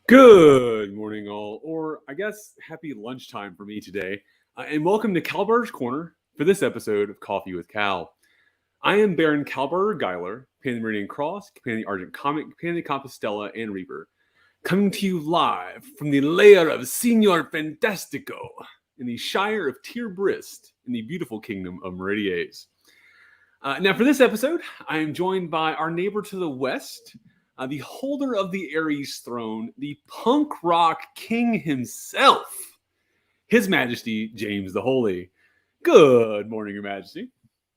Good morning, all, or I guess happy lunchtime for me today, and welcome to Kal-bardr's Corner for this episode of Coffee with Cal. I am Baron Kal-bardr Gellir, Companion of the Meridian Cross, Companion of the Argent Comet, Companion of the Compostela, and Reaper, coming to you live from the lair of Signor Fantastico in the Shire of Tir-Brist in the beautiful kingdom of Meridies. Now, for this episode, I am joined by our neighbor to the west, the holder of the Aries Throne, the punk rock king himself, His Majesty James the Holy. Good morning, Your Majesty.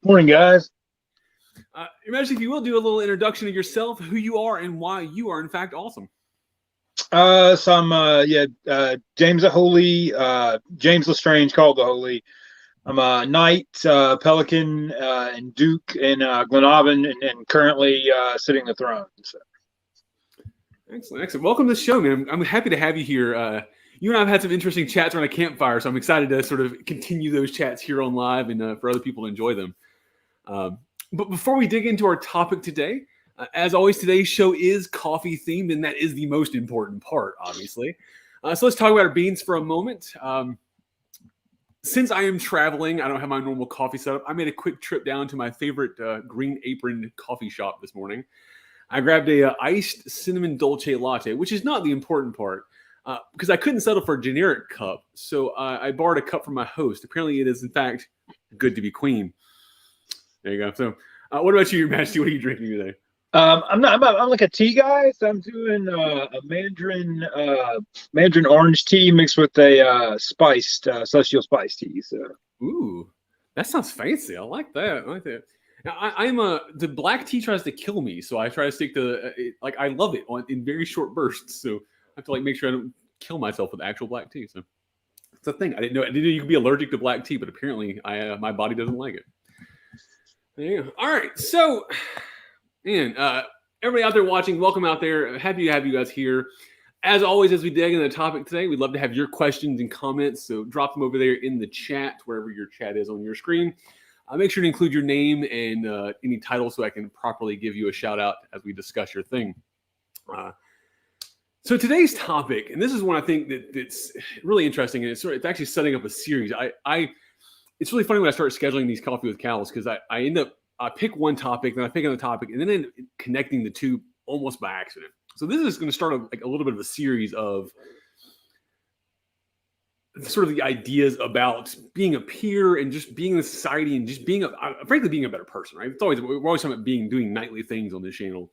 Morning, guys. Your Majesty, if you will, do a little introduction of yourself, who you are, and why you are, in fact, awesome. So I'm, James the Holy, James Lestrange, called the Holy. I'm a knight, pelican, and duke in Glenavon, and currently sitting the throne. So. Excellent. Welcome to the show, man. I'm happy to have you here. You and I have had some interesting chats around a campfire, so I'm excited to sort of continue those chats here on live and for other people to enjoy them. But before we dig into our topic today, as always, today's show is coffee themed, and that is the most important part, obviously. So let's talk about our beans for a moment. Since I am traveling, I don't have my normal coffee setup. I made a quick trip down to my favorite green apron coffee shop this morning. I grabbed a iced cinnamon dolce latte, which is not the important part, because I couldn't settle for a generic cup. So I borrowed a cup from my host. Apparently, it is, in fact, good to be queen. There you go. So what about you, Your Majesty? What are you drinking today? I'm like a tea guy, so I'm doing a mandarin orange tea mixed with a spiced celestial spice tea. So. Ooh, that sounds fancy. I like that. Now, the black tea tries to kill me, so I try to stick to I love it in very short bursts. So I have to make sure I don't kill myself with actual black tea. So it's a thing. I didn't know you could be allergic to black tea, but apparently my body doesn't like it. There you go. All right, so man, everybody out there watching, welcome out there. Happy to have you guys here. As always, as we dig into the topic today, we'd love to have your questions and comments. So drop them over there in the chat, wherever your chat is on your screen. Make sure to include your name and any title so I can properly give you a shout out as we discuss your thing. So today's topic, and this is one I think that's really interesting, and it's actually setting up a series. It's really funny when I start scheduling these Coffee with Cals because I pick one topic, then I pick another topic, and then end up connecting the two almost by accident. So this is going to start a little bit of a series of sort of the ideas about being a peer and just being in society and just being frankly being a better person, right? We're always talking about doing knightly things on this channel.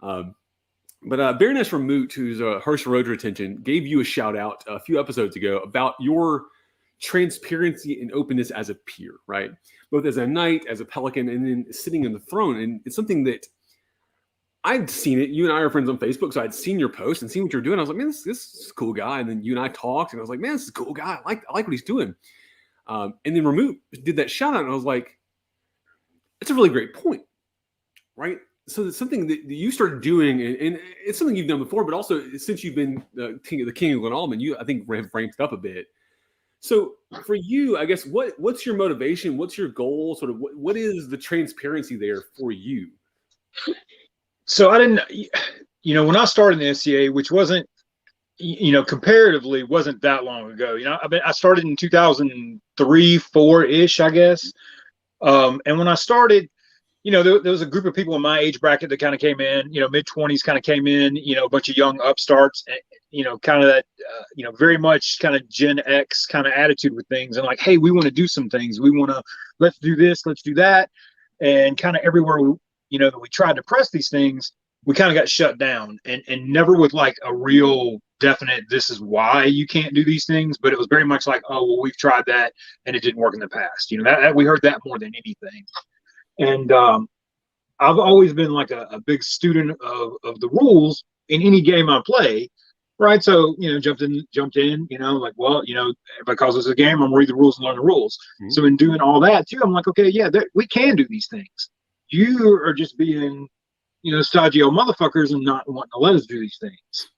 But Baroness Rahmut, who's Harsh Rodra Attention, gave you a shout out a few episodes ago about your transparency and openness as a peer, right? Both as a knight, as a pelican, and then sitting in the throne. And it's something that I'd seen it. You and I are friends on Facebook, so I'd seen your post and seen what you're doing. I was like, man, this is a cool guy. And then you and I talked, and I was like, man, this is a cool guy. I like what he's doing. And then Rahmut did that shout out, and I was like, that's a really great point, right? So it's something that you started doing, and it's something you've done before, but also since you've been the king of Glenalman, I think have ramped up a bit. So for you, I guess, what's your motivation? What's your goal? Sort of what is the transparency there for you? So I didn't, when I started in the NCA, which wasn't, comparatively wasn't that long ago. I started in 2003, 4-ish, I guess. And when I started, there was a group of people in my age bracket that kind of came in, mid-20s kind of came in, a bunch of young upstarts, kind of that, very much kind of Gen X kind of attitude with things. And like, hey, we want to do some things. Let's do this, let's do that. And kind of everywhere that we tried to press these things, we kind of got shut down, and never with like a real definite, this is why you can't do these things. But it was very much like, oh, well, we've tried that and it didn't work in the past. That we heard that more than anything. And I've always been like a big student of the rules in any game I play. Right. So, jumped in, like, well, everybody calls this a game, I'm gonna read the rules and learn the rules. Mm-hmm. So in doing all that too, I'm like, okay, yeah, we can do these things. You are just being, stodgy old motherfuckers and not wanting to let us do these things.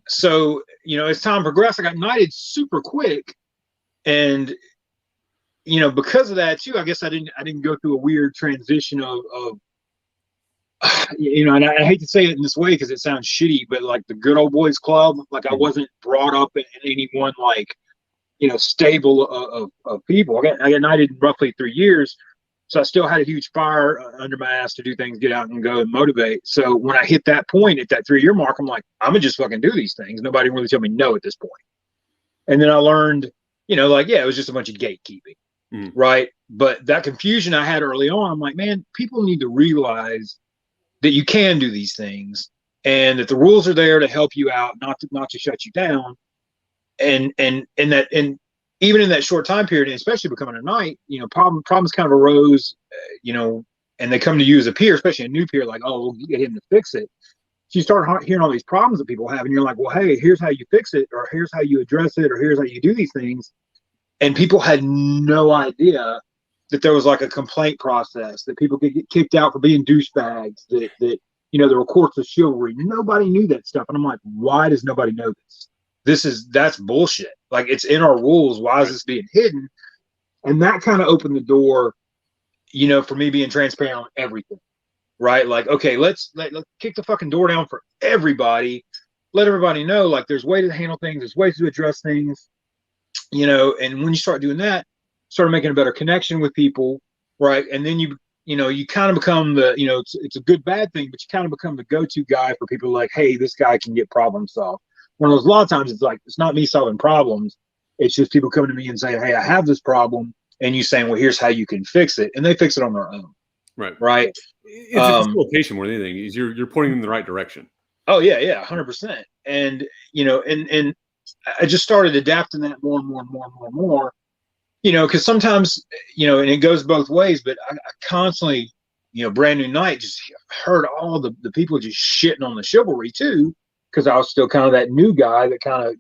So, as time progressed, I got knighted super quick. And, because of that too, I guess I didn't go through a weird transition and I hate to say it in this way because it sounds shitty, but like the good old boys club, like I wasn't brought up in any one like, stable of people. I got knighted in roughly 3 years. So I still had a huge fire under my ass to do things, get out and go and motivate. So when I hit that point at that 3-year mark, I'm like, I'm gonna just fucking do these things. Nobody really tell me no at this point. And then I learned, it was just a bunch of gatekeeping, right? But that confusion I had early on, I'm like, man, people need to realize that you can do these things and that the rules are there to help you out, not to shut you down. And even in that short time period, and especially becoming a knight, problems kind of arose, and they come to you as a peer, especially a new peer, like, oh, we'll get him to fix it. So you start hearing all these problems that people have, and you're like, well, hey, here's how you fix it, or here's how you address it, or here's how you do these things. And people had no idea that there was like a complaint process, that people could get kicked out for being douchebags, that there were courts of chivalry. Nobody knew that stuff. And I'm like, why does nobody know this? That's bullshit. Like, it's in our rules. Why is this being hidden? And that kind of opened the door, for me being transparent on everything, right? Like, okay, let's kick the fucking door down for everybody. Let everybody know, like, there's ways to handle things. There's ways to address things, and when you start doing that, start making a better connection with people, right? And then you kind of become the, it's a good, bad thing, but you kind of become the go-to guy for people like, hey, this guy can get problem solved. When a lot of times it's like, it's not me solving problems. It's just people coming to me and saying, hey, I have this problem. And you saying, well, here's how you can fix it. And they fix it on their own. Right. Right. It's a facilitation more than anything. Is you're pointing them in the right direction. Oh yeah. Yeah. 100%. And, and I just started adapting that more and more and more and more and more, cause sometimes, and it goes both ways, but I constantly, brand new knight, just heard all the people just shitting on the chivalry too. Because I was still kind of that new guy that kind of,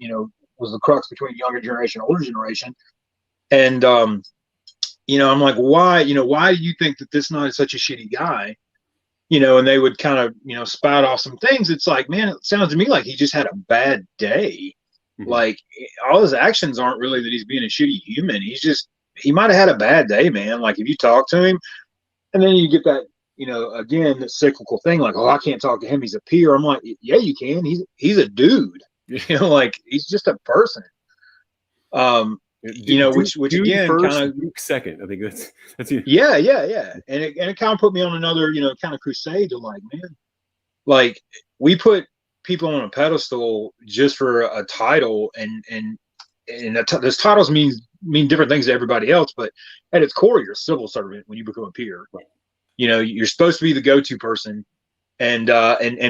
was the crux between younger generation and older generation. And, I'm like, why do you think that this knight is such a shitty guy? And they would kind of, spout off some things. It's like, man, it sounds to me like he just had a bad day. Mm-hmm. Like, all his actions aren't really that he's being a shitty human. He might have had a bad day, man. Like, if you talk to him, and then you get that, again, the cyclical thing, like, oh, I can't talk to him, he's a peer. I'm like, yeah, you can. He's a dude. Like, he's just a person. Which again, kind of second. I think that's you. Yeah. And it kind of put me on another, kind of crusade to like, man, like, we put people on a pedestal just for a title, and those titles mean different things to everybody else, but at its core, you're a civil servant when you become a peer. Right. You're supposed to be the go-to person, and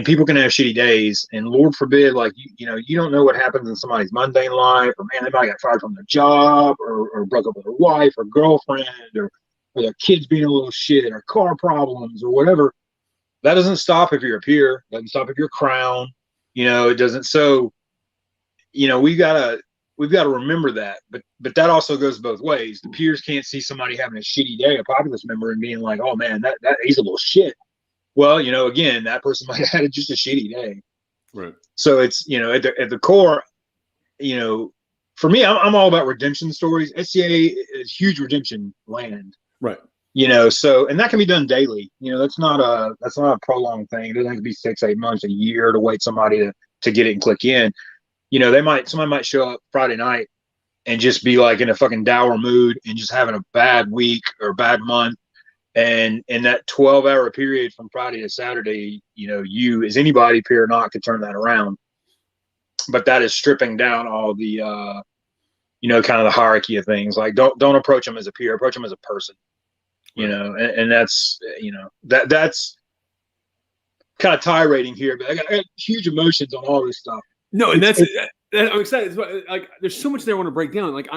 people can have shitty days, and Lord forbid, like, you don't know what happens in somebody's mundane life, or man, they might get fired from their job, or broke up with their wife or girlfriend, or their kids being a little shit, or car problems, or whatever. That doesn't stop if you're a peer. Doesn't stop if you're a crown. It doesn't. So, we've got to remember that, but that also goes both ways. The peers can't see somebody having a shitty day, a populace member, and being like, oh man, that he's a little shit. Well, again, that person might have had just a shitty day. Right. So it's, at the core, for me, I'm all about redemption stories. SCA is huge redemption land. Right. So, and that can be done daily. That's not a prolonged thing. It doesn't have to be 6-8 months, a year to wait somebody to get it and click in. Somebody might show up Friday night and just be like in a fucking dour mood and just having a bad week or bad month. And in that 12-hour period from Friday to Saturday, you as anybody, peer or not, could turn that around. But that is stripping down all the, kind of the hierarchy of things. Like, don't approach them as a peer, approach them as a person, and that's, that's kind of tirading here, but I got huge emotions on all this stuff. No, and I'm excited. Like, there's so much there I want to break down. Like,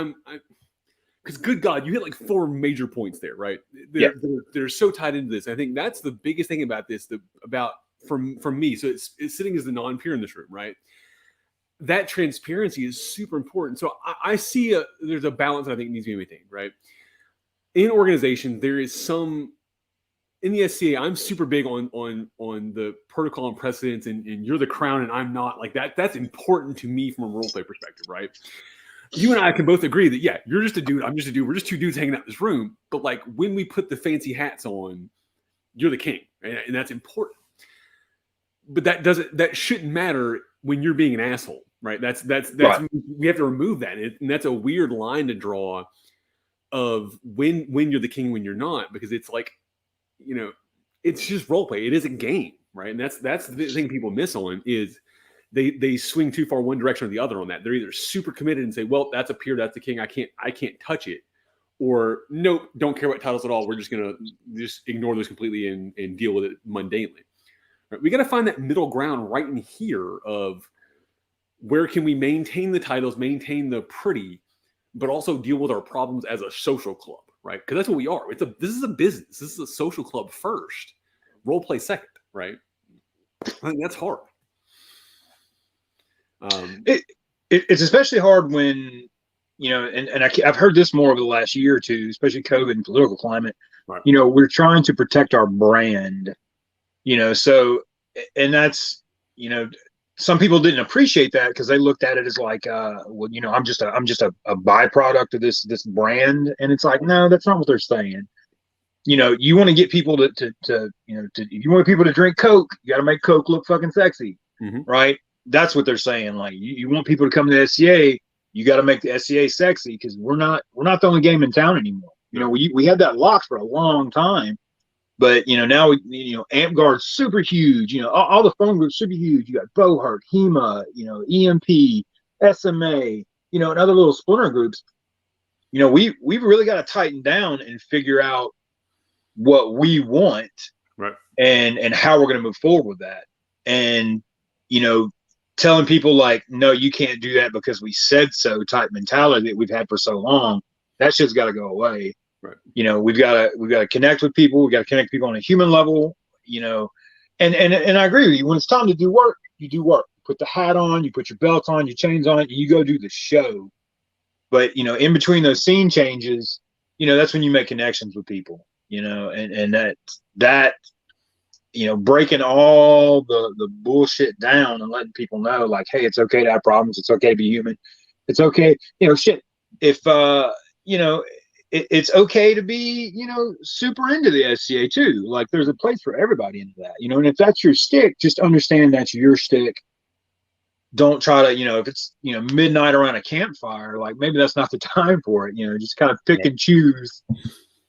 because good God, you hit like 4 major points there, right? They're so tied into this. I think that's the biggest thing about this, from me. So it's sitting as the non-peer in this room, right? That transparency is super important. So I see there's a balance that I think needs to be maintained, right? In organization, there is some. In the SCA, I'm super big on the protocol and precedence, and you're the crown and I'm not. Like, that's important to me from a role play perspective, right? You and I can both agree that, yeah, you're just a dude, I'm just a dude. We're just 2 dudes hanging out in this room. But like, when we put the fancy hats on, you're the king, right? And that's important. but that shouldn't matter when you're being an asshole, right? That's Right. we have to remove that, and that's a weird line to draw of when you're the king, when you're not, because it's like, it's just role play. It is a game, right? And that's the thing people miss on is they swing too far one direction or the other on that. They're either super committed and say, well, that's a peer, that's the king, I can't touch it, or nope, don't care what titles at all. We're just gonna just ignore those completely and deal with it mundanely. Right? We got to find that middle ground right in here of where can we maintain the titles, maintain the pretty, but also deal with our problems as a social club, right? Because that's what we are. This is a business. This is a social club first, role play second, right? I think that's hard. It's especially hard when, and I've heard this more over the last year or two, especially COVID and political climate. Right. We're trying to protect our brand, so, and that's, some people didn't appreciate that because they looked at it as like, well, I'm just a byproduct of this brand, and it's like, no, that's not what they're saying. You want to get people if you want people to drink Coke, you got to make Coke look fucking sexy, right? That's what they're saying. Like, you want people to come to the SCA, you got to make the SCA sexy, because we're not the only game in town anymore. We had that locked for a long time. But, now, AmpGuard's super huge. All the phone groups super huge. You got Bohart, HEMA, EMP, SMA, and other little splinter groups. We've really got to tighten down and figure out what we want, right, and how we're going to move forward with that. And, telling people like, no, you can't do that because we said so type mentality that we've had for so long, that shit's got to go away. Right. We've got to connect with people. We've got to connect people on a human level, and I agree with you. When it's time to do work, you do work. You put the hat on, you put your belt on, your chains on, and you go do the show. But, in between those scene changes, that's when you make connections with people, and that breaking all the bullshit down and letting people know, like, hey, it's okay to have problems. It's okay to be human. It's okay. Shit. If, it's okay to be, super into the SCA too. Like, there's a place for everybody into that, and if that's your stick, just understand that's your stick. Don't try to, if it's, midnight around a campfire, like, maybe that's not the time for it, just kind of pick and choose,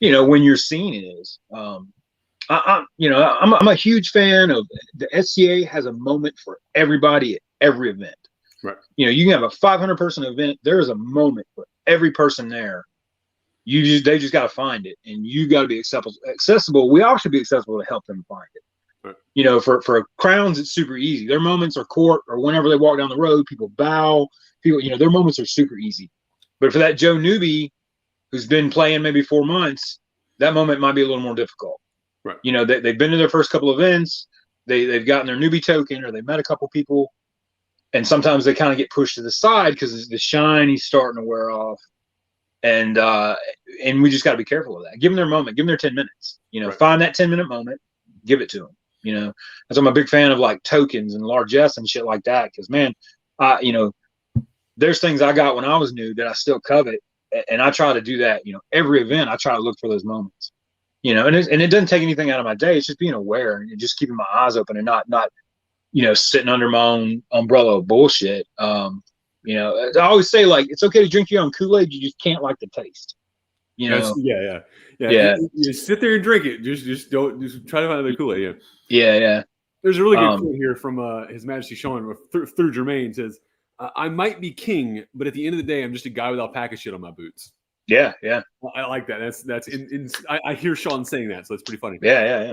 when your scene is. I'm a huge fan of the SCA has a moment for everybody at every event. Right. You can have a 500 person event. There is a moment for every person there. They just got to find it, and you got to be accessible. We all should be accessible to help them find it. Right. For crowns, it's super easy. Their moments are court or whenever they walk down the road, people bow. People, their moments are super easy. But for that Joe newbie who's been playing maybe 4 months, that moment might be a little more difficult. Right. They've been to their first couple of events. They've gotten their newbie token, or they met a couple people, and sometimes they kind of get pushed to the side because the shine is starting to wear off. And we just got to be careful of that. Give them their moment. Give them their 10 minutes. Right. Find that 10-minute moment. Give it to them. That's why I'm a big fan of like tokens and largesse and shit like that. Because, man, there's things I got when I was new that I still covet, and I try to do that. Every event I try to look for those moments. And it doesn't take anything out of my day. It's just being aware and just keeping my eyes open and not sitting under my own umbrella of bullshit. I always say, like, it's okay to drink your own Kool-Aid. You just can't like the taste. Yeah. You sit there and drink it. Just don't try to find the Kool-Aid. Yeah. There's a really good quote here from His Majesty Sean through Jermaine. Says, "I might be king, but at the end of the day, I'm just a guy with alpaca shit on my boots." Yeah. I like that. I hear Sean saying that, so it's pretty funny. Yeah.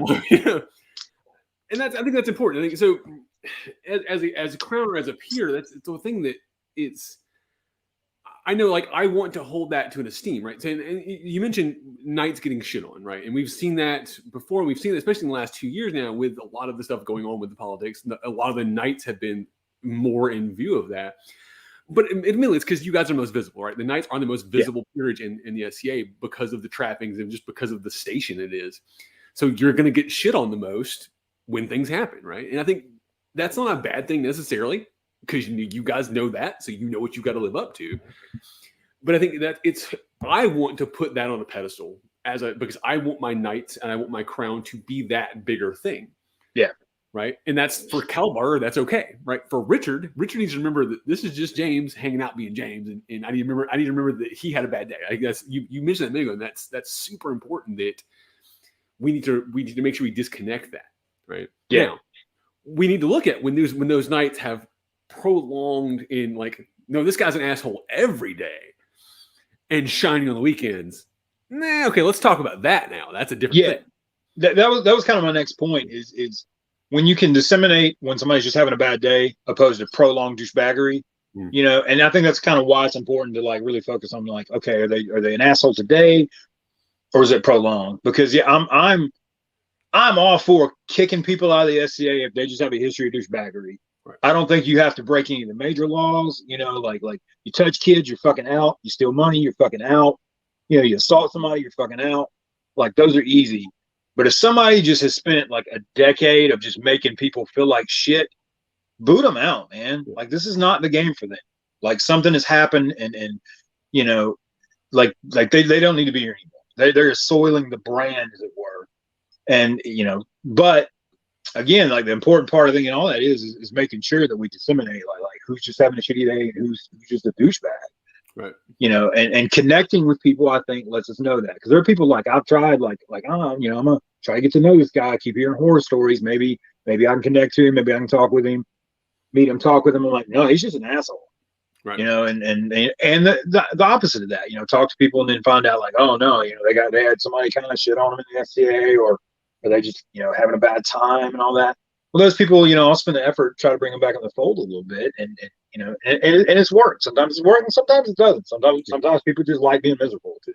And I think that's important. I think so. As a crown or as a peer, it's a thing that it's. I know, like, I want to hold that to an esteem, right? So, and you mentioned knights getting shit on, right? And we've seen that before. We've seen it, especially in the last 2 years now, with a lot of the stuff going on with the politics. A lot of the knights have been more in view of that. But admittedly, it's because you guys are most visible, right? The knights are the most visible peerage in the SCA because of the trappings and just because of the station it is. So you're going to get shit on the most when things happen, right? And I think that's not a bad thing necessarily, because you guys know that, so you know what you got to live up to. But I think that I want to put that on a pedestal because I want my knights and I want my crown to be that bigger thing. Yeah. right? And that's for Kal-bardr, that's okay, right? For Richard needs to remember that this is just James hanging out being James, and I need to remember that he had a bad day. I guess you mentioned that a minute ago, and that's super important that we need to make sure we disconnect that, right? Yeah. Now, we need to look at when those nights have prolonged in like, no, this guy's an asshole every day and shining on the weekends. Nah, okay, let's talk about that now. That's a different thing. That was kind of my next point is when you can disseminate when somebody's just having a bad day opposed to prolonged douchebaggery, you know, and I think that's kind of why it's important to like really focus on like, okay, are they an asshole today or is it prolonged? Because I'm all for kicking people out of the SCA if they just have a history of douchebaggery. Right. I don't think you have to break any of the major laws, you know, like you touch kids, you're fucking out. You steal money, you're fucking out. You know, you assault somebody, you're fucking out. Like those are easy. But if somebody just has spent like a decade of just making people feel like shit, boot them out, man. Like this is not the game for them. Like something has happened and you know, like they don't need to be here anymore. They're soiling the brand, as it were. And, you know, but again, like the important part of all that is making sure that we disseminate like who's just having a shitty day and who's just a douchebag. Right. You know, and connecting with people, I think, lets us know that. Because there are people like I've tried, you know, I'm gonna try to get to know this guy. I keep hearing horror stories. Maybe I can connect to him. Maybe I can talk with him, meet him, talk with him. I'm like, no, he's just an asshole. Right. You know, and the opposite of that, you know, talk to people and then find out like, oh no, you know, they had somebody kind of shit on them in the SCA or they just, you know, having a bad time and all that. Well, those people, you know, I'll spend the effort to try to bring them back in the fold a little bit, and you know, and it's worked. Sometimes it's working, sometimes it doesn't. Sometimes people just like being miserable too.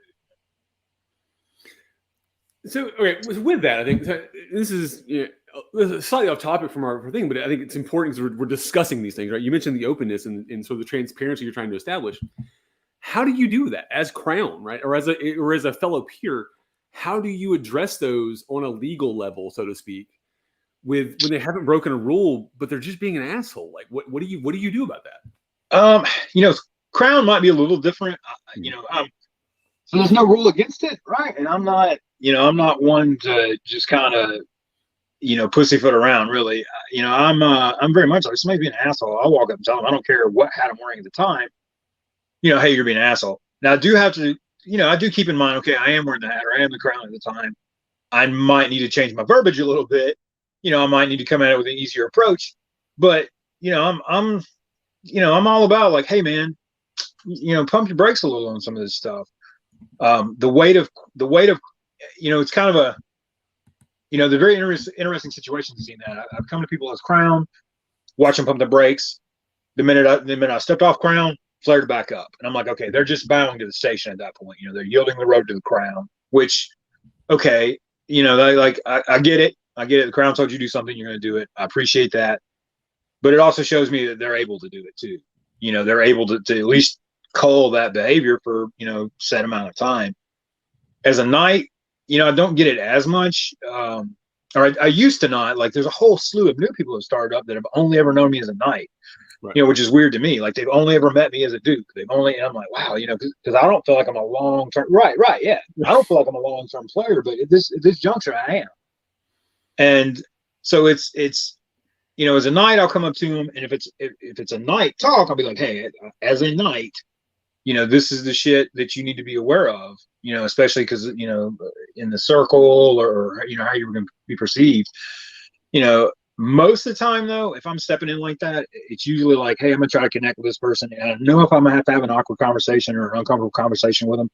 So, okay, with that, I think this is, you know, slightly off topic from our thing, but I think it's important because we're discussing these things, right? You mentioned the openness and sort of the transparency you're trying to establish. How do you do that as Crown, right, or as a fellow peer? How do you address those on a legal level, so to speak? When they haven't broken a rule, but they're just being an asshole. Like, what do you do about that? You know, Crown might be a little different. You know, so there's no rule against it, right? And I'm not one to just kind of, you know, pussyfoot around. Really, you know, I'm very much like somebody's being an asshole. I'll walk up and tell them. I don't care what hat I'm wearing at the time. You know, hey, you're being an asshole. Now, I do have to, you know, I do keep in mind, okay, I am wearing the hat or I am the crown at the time. I might need to change my verbiage a little bit. You know, I might need to come at it with an easier approach, but you know, I'm all about like, hey man, you know, pump your brakes a little on some of this stuff. The weight of, you know, it's kind of a, you know, the very interesting situations in that. I've come to people as Crown, watch them pump the brakes. The minute I stepped off Crown, flared back up, and I'm like, okay, they're just bowing to the station at that point. You know, they're yielding the road to the Crown, which, okay, you know, I get it. I get it. The Crown told you to do something, you're going to do it. I appreciate that. But it also shows me that they're able to do it too. You know, they're able to at least cull that behavior for, you know, set amount of time. As a knight, you know, I don't get it as much. Or I used to not. Like, there's a whole slew of new people who started up that have only ever known me as a knight. Right. You know, which is weird to me. Like, they've only ever met me as a duke. And I'm like, wow, you know, because I don't feel like I'm a long-term. Right, yeah. I don't feel like I'm a long-term player, but at this juncture, I am. And so it's you know, as a knight, I'll come up to him, and if it's a knight talk, I'll be like, hey, as a knight, you know, this is the shit that you need to be aware of, you know, especially because, you know, in the circle or you know, how you're going to be perceived. You know, most of the time though, if I'm stepping in like that, it's usually like, hey, I'm gonna try to connect with this person, and I know if I'm gonna have to have an awkward conversation or an uncomfortable conversation with them,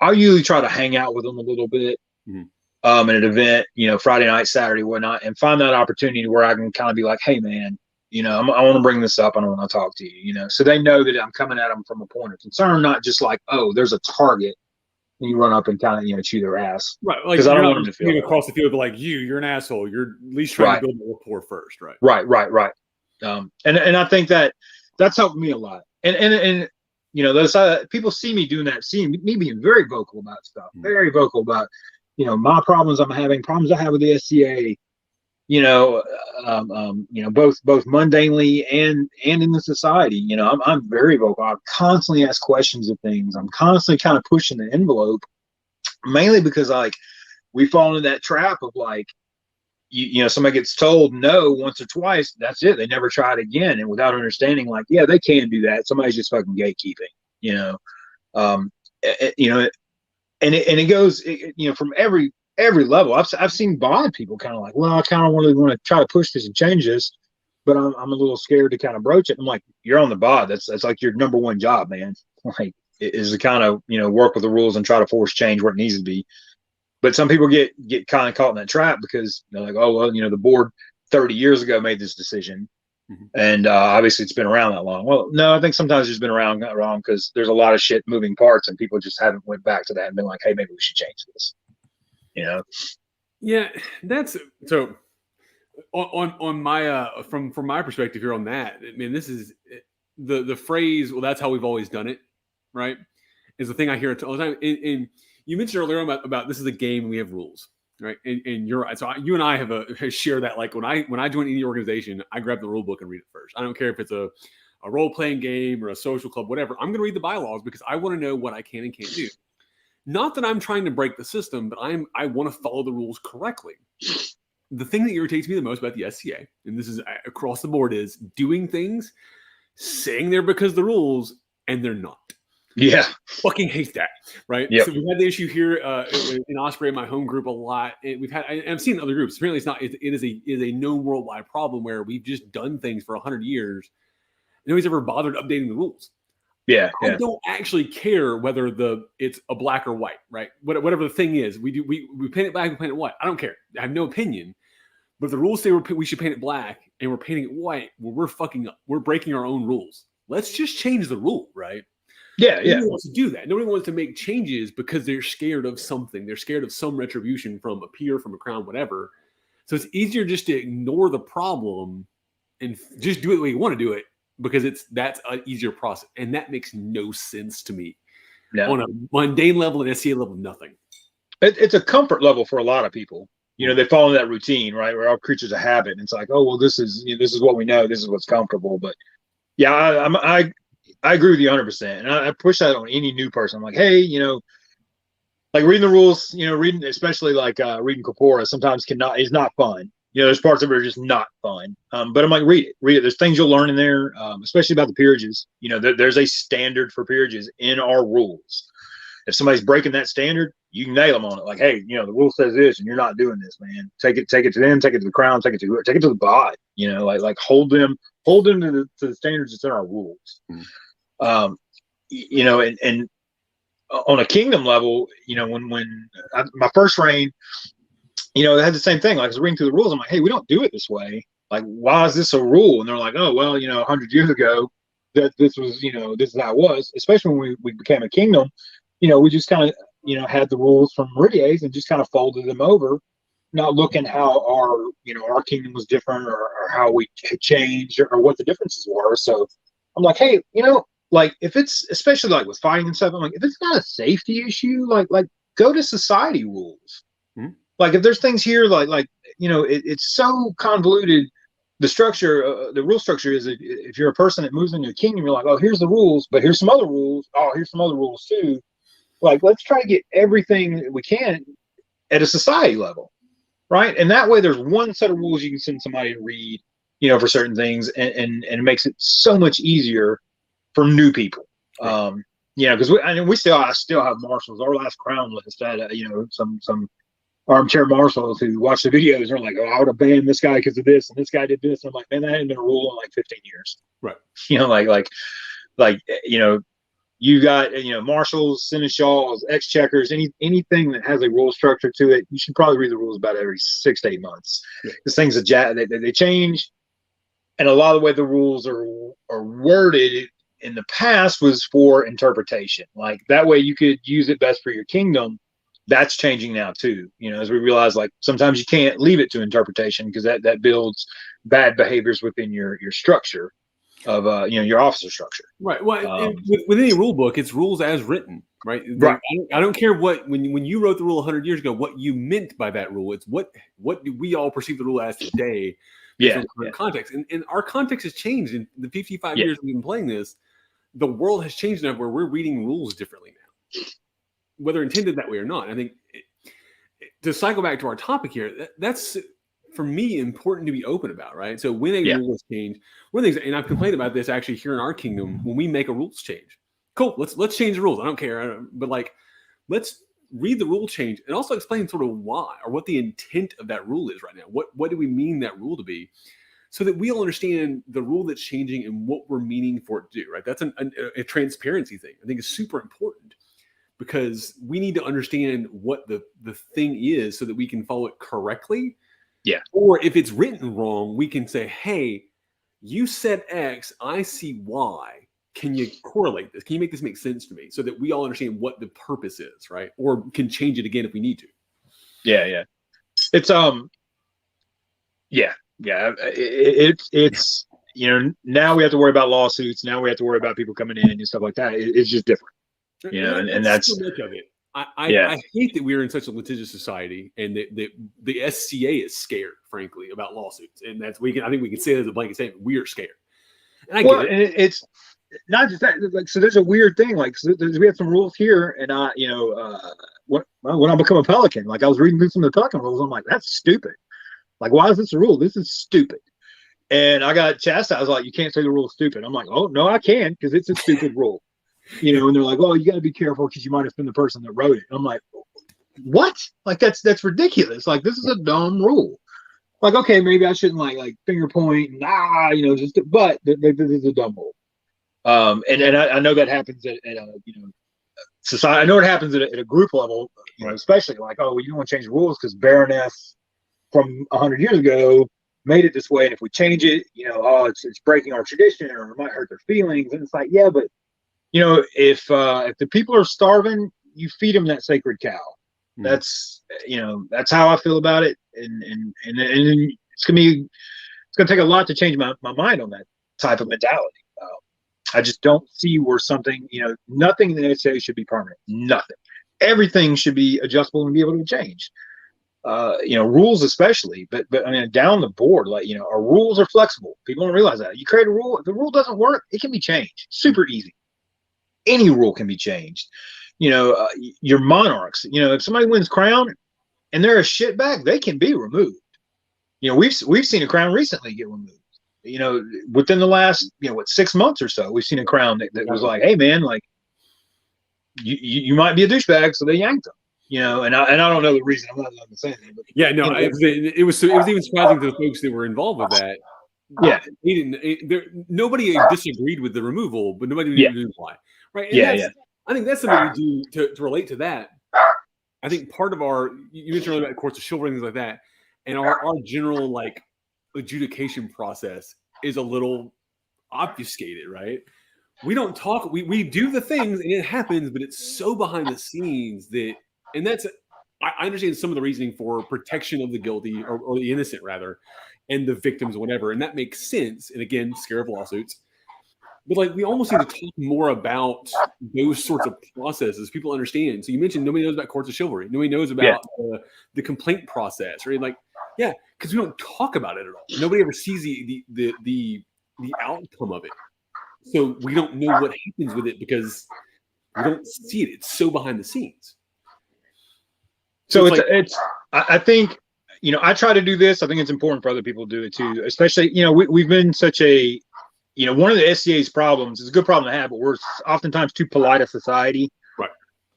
I'll usually try to hang out with them a little bit. Mm-hmm. At an event, you know, Friday night, Saturday, whatnot, and find that opportunity where I can kind of be like, hey man, you know, I want to bring this up. I don't want to talk to you, you know, so they know that I'm coming at them from a point of concern, not just like, oh, there's a target and you run up and kind of, you know, chew their ass. Right. Like, because I don't want them to feel across the field, but like, you're an asshole. You're at least trying to build a rapport first. Right. Right. And I think that's helped me a lot. And you know, those people see me doing that, see me being very vocal about stuff, very vocal about, you know, my problems I'm having, problems I have with the SCA, you know, both mundanely and in the society. You know, I'm very vocal. I constantly ask questions of things. I'm constantly kind of pushing the envelope, mainly because like we fall into that trap of like, somebody gets told no once or twice, that's it. They never try it again. And without understanding, like, yeah, they can do that. Somebody's just fucking gatekeeping, um, and it goes, from every level. I've seen bod people kind of like, well, I kind of really want to try to push this and change this, but I'm a little scared to kind of broach it. I'm like, you're on the bod. That's like your number one job, man. Like, is to kind of, work with the rules and try to force change where it needs to be. But some people get kind of caught in that trap because they're like, oh, well, the board 30 years ago made this decision. Mm-hmm. And obviously it's been around that long. Well, no, I think sometimes it's been around wrong because there's a lot of shit moving parts and people just haven't went back to that and been like, hey, maybe we should change this. Yeah, that's so on my from my perspective here on that. I mean, this is the phrase, well, that's how we've always done it, right? Is the thing I hear all the time. And you mentioned earlier about this is a game and we have rules, right? And you're right. So you and I have share that. Like when I join any organization, I grab the rule book and read it first. I don't care if it's a role playing game or a social club, whatever. I'm going to read the bylaws because I want to know what I can and can't do. Not that I'm trying to break the system, but I want to follow the rules correctly. The thing that irritates me the most about the SCA, and this is across the board, is doing things, saying they're because of the rules, and they're not. Yeah. Fucking hate that, right? Yep. So we've had the issue here in Osprey, my home group, a lot. And I've seen other groups. Apparently, it's not. It is a known worldwide problem where we've just done things for 100 years. Nobody's ever bothered updating the rules. Yeah. I don't actually care whether it's a black or white, right? Whatever the thing is, we paint it black, we paint it white. I don't care. I have no opinion. But if the rules say we should paint it black and we're painting it white, well, we're fucking up. We're breaking our own rules. Let's just change the rule, right? Yeah. Nobody wants to do that. Nobody wants to make changes because they're scared of something. They're scared of some retribution from a peer, from a crown, whatever. So it's easier just to ignore the problem and just do it the way you want to do it because that's an easier process. And that makes no sense to me. No. On a mundane level and SCA level, nothing. It's a comfort level for a lot of people. They fall into that routine, right? We're all creatures of habit. And it's like, oh, well, this is what we know. This is what's comfortable. But yeah, I agree with you 100%. And I push that on any new person. I'm like, hey, like reading the rules, reading, especially like reading corpora sometimes is not fun. There's parts of it are just not fun. But I'm like, read it. There's things you'll learn in there, especially about the peerages. There's a standard for peerages in our rules. If somebody's breaking that standard, you can nail them on it. Like, hey, the rule says this, and you're not doing this, man. Take it to them, take it to the crown, take it to the bod. Like hold them to the standards that's in our rules. And on a kingdom level, when my first reign, it had the same thing. Like I was reading through the rules, I'm like, hey, we don't do it this way. Like, why is this a rule? And they're like, oh, well, 100 years ago, that this was, this is how it was. Especially when we became a kingdom, we just kind of, had the rules from Meridies and just kind of folded them over, not looking how our kingdom was different or how we changed or what the differences were. So I'm like, hey, like if it's especially like with fighting and stuff, I'm like, if it's not a safety issue, like go to society rules. Mm-hmm. Like if there's things here, it's so convoluted. The structure, the rule structure is if you're a person that moves into a kingdom, you're like, oh, here's the rules, but here's some other rules. Oh, here's some other rules too. Like, let's try to get everything that we can at a society level, right? And that way there's one set of rules you can send somebody to read, for certain things, and it makes it so much easier for new people. Right. Because I still have marshals. Our last crown list had, some armchair marshals who watch the videos and are like, oh, I would have banned this guy because of this, and this guy did this. And I'm like, man, that hadn't been a rule in like 15 years. Right. You got, marshals, seneschals, exchequers, anything that has a rule structure to it, you should probably read the rules about every 6 to 8 months. Because things they change, and a lot of the way the rules are worded in the past was for interpretation. Like that way you could use it best for your kingdom. That's changing now too. As we realize, like sometimes you can't leave it to interpretation because that builds bad behaviors within your structure of your officer structure. Right. Well, with any rule book, it's rules as written, right? Right. I don't care when you wrote the rule 100 years ago, what you meant by that rule. It's what do we all perceive the rule as today? Yeah. Context, and our context has changed in the 55 years we've been playing this. The world has changed enough where we're reading rules differently now, whether intended that way or not. I think to cycle back to our topic here, that's for me, important to be open about, right? So when a rule is changed, one of the things, and I've complained about this actually here in our kingdom, when we make a rules change, cool, let's change the rules. I don't care, but like, let's read the rule change and also explain sort of why or what the intent of that rule is right now. What do we mean that rule to be? So that we'll understand the rule that's changing and what we're meaning for it to do, right? That's a transparency thing. I think is super important because we need to understand what the thing is so that we can follow it correctly. Yeah. Or if it's written wrong, we can say, hey, you said X, I see Y. Can you correlate this? Can you make this make sense to me so that we all understand what the purpose is, right? Or can change it again if we need to. Yeah. It's it's now we have to worry about lawsuits. Now we have to worry about people coming in and stuff like that. It's just different, and that's so much of it. I hate that we're in such a litigious society and that the SCA is scared, frankly, about lawsuits. And that's I think we can say that as a blanket statement. We are scared. And I get it. And it's not just that. Like, so there's a weird thing. Like, so we have some rules here, and when I become a Pelican, like I was reading through some of the Pelican rules, I'm like, that's stupid. Like, why is this a rule? This is stupid. And I got chastised. I was like, you can't say the rule is stupid. I'm like, oh no, I can, because it's a stupid rule. And they're like, oh, you got to be careful because you might have been the person that wrote it. I'm like, what? Like, that's ridiculous. Like, this is a dumb rule. Like, okay, maybe I shouldn't like finger point and but this is a dumb rule. And I know that happens at society. I know it happens at a group level, especially like, oh, well, you don't want to change the rules because Baroness from 100 years ago made it this way, and if we change it, it's breaking our tradition or it might hurt their feelings. And it's like, yeah, but if the people are starving, you feed them that sacred cow. That's how I feel about it, and it's gonna take a lot to change my mind on that type of mentality. I just don't see where nothing in the NSA should be permanent. Nothing. Everything should be adjustable and be able to change. Rules especially, but I mean down the board, like our rules are flexible. People don't realize that. You create a rule, if the rule doesn't work, it can be changed. Super easy. Any rule can be changed. Your monarchs. If somebody wins crown and they're a shitbag, they can be removed. We've seen a crown recently get removed. Within the last 6 months or so, we've seen a crown that was like, hey man, like you might be a douchebag, so they yanked them. And I don't know the reason. I'm not allowed to say anything. But, it was even surprising to the folks that were involved with that. Yeah, nobody disagreed with the removal, but nobody knew why. Right? And I think that's something we do to relate to that. I think part of you mentioned earlier about courts of chivalry and things like that, and our general like adjudication process is a little obfuscated, right? We don't talk. We do the things and it happens, but it's so behind the scenes that. And I understand some of the reasoning for protection of the guilty or the innocent rather, and the victims or whatever. And that makes sense. And again, scare of lawsuits. But like, we almost need to talk more about those sorts of processes. People understand. So you mentioned nobody knows about courts of chivalry. Nobody knows about the complaint process, right? Like, yeah, because we don't talk about it at all. Nobody ever sees the outcome of it. So we don't know what happens with it because we don't see it. It's so behind the scenes. So I think, I try to do this. I think it's important for other people to do it too, especially, we've been such a, one of the SCA's problems, it's a good problem to have, but we're oftentimes too polite a society. Right.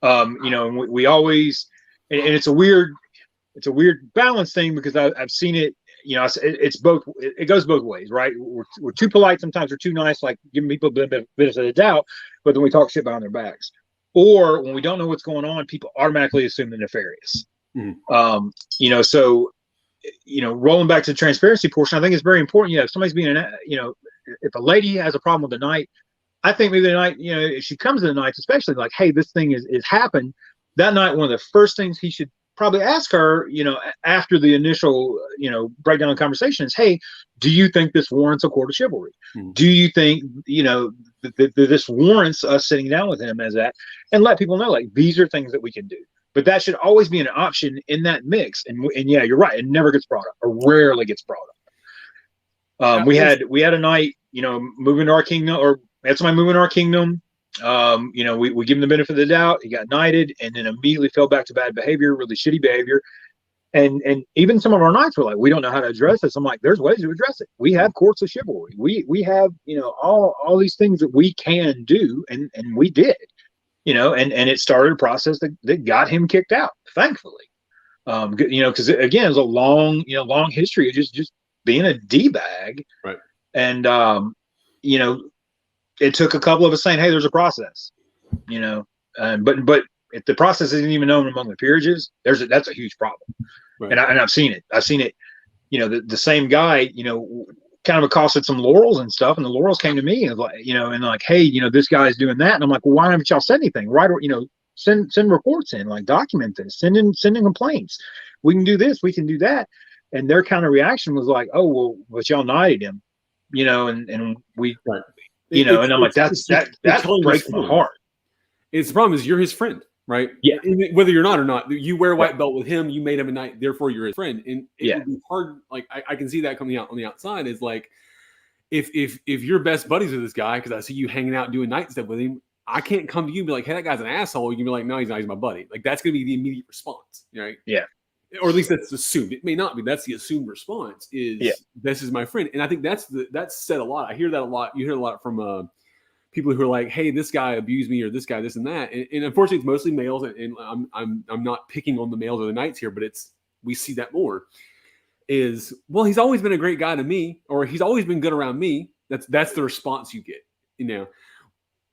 And we always, and it's a weird balance thing because I've seen it, it's both, it goes both ways, right? We're too polite. Sometimes we're too nice, like giving people a bit of the doubt, but then we talk shit behind their backs. Or when we don't know what's going on, people automatically assume the nefarious. Mm-hmm. So, rolling back to the transparency portion, I think it's very important. If somebody's being, if a lady has a problem with the knight, I think maybe the knight, if she comes to the knights, especially like, hey, this thing is happened, that night, one of the first things he should probably ask her, after the initial, breakdown conversation is, hey, do you think this warrants a court of chivalry? Mm-hmm. Do you think, that this warrants us sitting down with him as that, and let people know, like, these are things that we can do. But that should always be an option in that mix. And yeah, you're right. It never gets brought up, or rarely gets brought up. We had a knight, moving to our kingdom, or we had somebody moving to our kingdom. We give him the benefit of the doubt. He got knighted and then immediately fell back to bad behavior, really shitty behavior. And even some of our knights were like, we don't know how to address this. I'm like, there's ways to address it. We have courts of chivalry. We have, all these things that we can do, and we did, and it started a process that got him kicked out, thankfully. Because again, it's a long history of just being a D-bag. Right. And it took a couple of us saying, hey, there's a process, but if the process isn't even known among the peerages, that's a huge problem. Right. And I've seen it. The same guy, kind of accosted some laurels and stuff, and the laurels came to me and like, hey, this guy's doing that. And I'm like, well, why haven't y'all said anything? Why don't, send reports in, like document this, send in complaints. We can do this, we can do that. And their kind of reaction was like, oh, well, but y'all knighted him, and we, right. And I'm like, that breaks my heart. It's the problem is you're his friend. Right. Yeah. Whether you're not or not, you wear a white belt with him. You made him a knight, therefore you're his friend. And it would be hard. Like I can see that coming out on the outside is like, if you're best buddies with this guy, because I see you hanging out doing knight stuff with him, I can't come to you and be like, hey, that guy's an asshole. You can be like, no, he's not. He's my buddy. Like that's going to be the immediate response, right? Yeah. Or at least that's assumed. It may not be. That's the assumed response. This is my friend, and I think that's said a lot. I hear that a lot. You hear a lot from people who are like, hey, this guy abused me, or this guy, this and that. And unfortunately, it's mostly males. And I'm not picking on the males or the knights here, but we see that more. Is, well, he's always been a great guy to me, or he's always been good around me. That's the response you get.